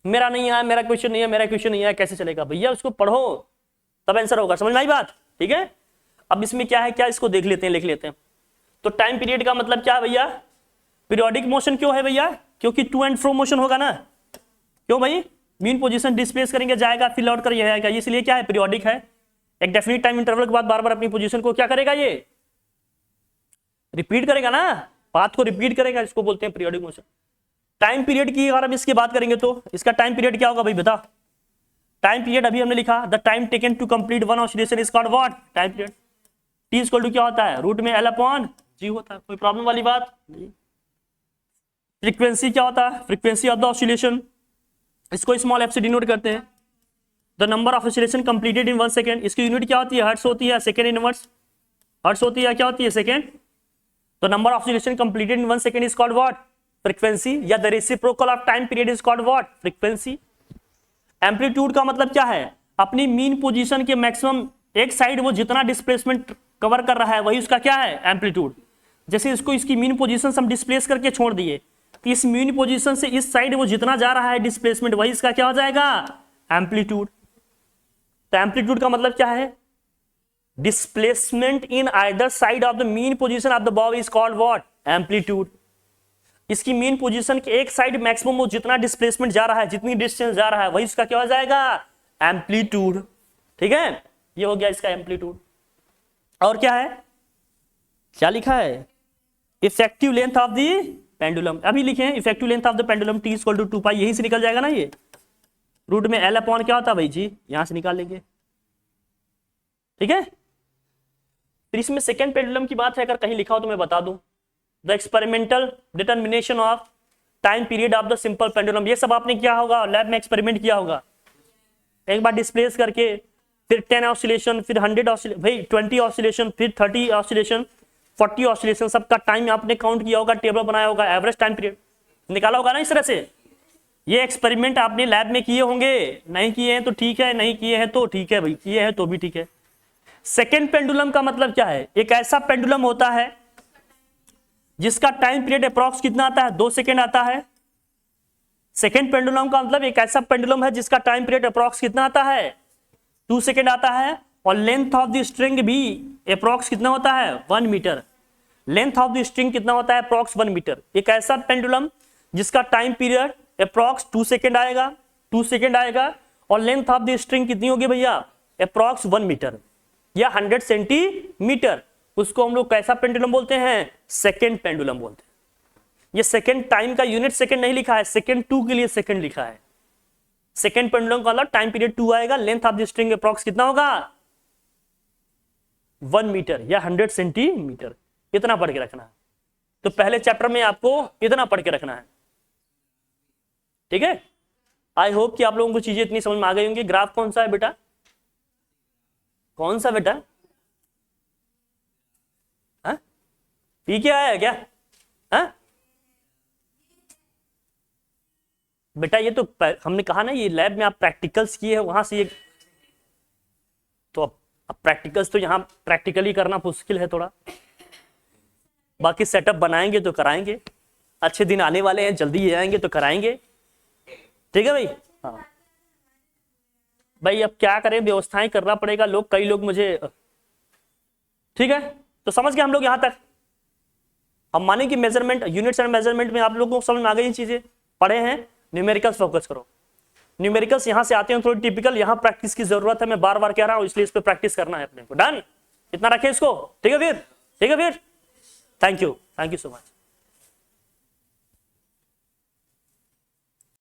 मेरा नहीं है, मेरा क्वेश्चन नहीं है, मेरा क्वेश्चन नहीं है, कैसे चलेगा भैया? उसको पढ़ो तब आंसर होगा। समझ में आई बात? ठीक है। अब इसमें क्या है, क्या इसको देख लेते हैं, लिख लेते हैं। तो टाइम पीरियड का मतलब क्या है भैया? पीरियोडिक मोशन क्यों है भैया? क्योंकि टू एंड फ्रो मोशन होगा ना। क्यों भाई? मीन पोजीशन डिस्प्लेस करेंगे, जाएगा, फिर लौट कर ये आएगा, इसलिए क्या है? पीरियोडिक है। एक डेफिनेट टाइम इंटरवल के बाद बार बार अपनी पोजीशन को क्या करेगा? ये रिपीट करेगा ना, बात को रिपीट करेगा, इसको बोलते हैं पीरियोडिक मोशन। टाइम पीरियड की अगर हम इसकी बात करेंगे तो इसका टाइम पीरियड क्या होगा भाई बता? टाइम पीरियड अभी हमने लिखा, the time taken to complete one oscillation is called what? Time period. T equal to क्या होता है? रूट में L/G होता है। कोई प्रॉब्लम वाली बात? फ्रीक्वेंसी क्या होता है? फ्रीक्वेंसी ऑफ द ऑसिलेशन, इसको स्मॉल f से डिनोट करते हैं। The number of oscillation completed in 1 second, इसकी यूनिट क्या होती है? हर्ट्ज होती है, सेकेंड इनवर्स हर्ट्ज होती है, क्या होती है? सेकेंड। तो number of oscillation completed in 1 second is called what? Frequency. या the reciprocal of time period is called what? Frequency. Amplitude का मतलब क्या है? अपनी मीन पोजीशन के मैक्सिमम एक साइड वो जितना डिस्प्लेसमेंट कवर कर रहा है वही उसका क्या है? एम्पलीट्यूड। जैसे इसको इसकी मीन पोजीशन से हम डिस्प्लेस करके छोड़ दिए, तो इस मीन पोजीशन से इस साइड वो जितना जा रहा है डिस्प्लेसमेंट वही इसका क्या हो जाएगा? एम्पलीट्यूड। तो एम्पलीट्यूड का मतलब क्या है? Displacement in either side of the mean position of the Bob is called what? Amplitude. इसकी मीन पोजीशन के एक साइड मैक्सिमम वो जितना डिस्प्लेसमेंट जा रहा है, जितनी डिस्टेंस जा रहा है वही इसका क्या हो जाएगा? एम्पलीट्यूड। ठीक है, ये हो गया इसका एम्पलीट्यूड। और क्या है? क्या लिखा है? Effective length of the pendulum. अभी लिखे हैं effective length of the pendulum T equal to 2 pi, यहीं से निकल जाएगा ना। ये रूट में L/ क्या होता है भाई जी? यहां से निकाल लेंगे। ठीक है। फिर इसमें सेकेंड पेंडुलम की बात है, अगर कहीं लिखा हो तो मैं बता दूं। The experimental determination of time period of the simple pendulum, ये सब आपने किया होगा, लैब में एक्सपेरिमेंट किया होगा। एक बार डिस्प्लेस करके फिर 10 ऑसिलेशन, फिर 100 ऑसिलेशन, भाई 20 ऑसिलेशन, फिर 30 ऑसिलेशन, 40 ऑसिलेशन, सबका टाइम आपने काउंट किया होगा, टेबल बनाया होगा, एवरेज टाइम पीरियड निकाला होगा ना इस तरह से। ये एक्सपेरिमेंट आपने लैब में किए होंगे, नहीं किए हैं तो ठीक है, नहीं किए हैं तो ठीक है भाई, किए हैं तो भी ठीक है। सेकेंड पेंडुलम का मतलब क्या है? एक ऐसा पेंडुलम होता है जिसका टाइम पीरियड अप्रॉक्स कितना आता है? 2 सेकेंड आता है। सेकेंड पेंडुलम का मतलब एक ऐसा पेंडुलम है जिसका टाइम पीरियड अप्रॉक्स कितना आता है? 2 सेकेंड आता है। और लेंथ ऑफ द स्ट्रिंग भी अप्रॉक्स कितना होता है? 1 metre. Length of the string कितना होता है? Approx 1 metre. एक ऐसा पेंडुलम जिसका टाइम पीरियड अप्रॉक्स 2 सेकेंड आएगा, 2 सेकेंड आएगा, और लेंथ ऑफ द स्ट्रिंग कितनी होगी भैया? अप्रॉक्स 1 मीटर या 100 सेंटीमीटर। उसको हम लोग कैसा पेंडुलम बोलते हैं? सेकेंड पेंडुलम बोलते हैं। ये सेकेंड टाइम का यूनिट सेकेंड नहीं लिखा है, सेकेंड 2 के लिए सेकेंड लिखा है। सेकेंड पेंडुलम का मतलब टाइम पीरियड 2 आएगा, length of the string approx कितना होगा? 1 मीटर या 100 सेंटीमीटर। इतना पढ़ के रखना है। तो पहले चैप्टर में आपको इतना पढ़ के रखना है। ठीक है। आई होप कि आप लोगों को चीजें इतनी समझ में आ गई होंगी। ग्राफ कौन सा है बेटा? कौन सा बेटा? हाँ, पी के आया है क्या? हाँ बेटा, ये तो हमने कहा ना, ये लैब में आप प्रैक्टिकल्स किए हैं, वहां से ये तो अब प्रैक्टिकल्स तो यहाँ प्रैक्टिकली करना मुश्किल है थोड़ा। बाकी सेटअप बनाएंगे तो कराएंगे, अच्छे दिन आने वाले हैं, जल्दी आएंगे तो कराएंगे। ठीक है भाई। हाँ भाई, अब क्या करें, व्यवस्थाएं करना पड़ेगा। कई लोग मुझे, ठीक है, तो समझ गए हम लोग यहाँ तक। हम माने कि मेजरमेंट, यूनिट्स एंड मेजरमेंट में आप लोगों को समझ में आ गई चीजें, पढ़े हैं। न्यूमेरिकल्स फोकस करो। न्यूमेरिकल्स यहाँ से आते हैं थोड़ी टिपिकल, यहाँ प्रैक्टिस की जरूरत है, मैं बार बार कह रहा हूँ, इसलिए इस पर प्रैक्टिस करना है अपने को। डन, इतना रखें इसको। ठीक है फिर, ठीक है फिर, थैंक यू सो मच।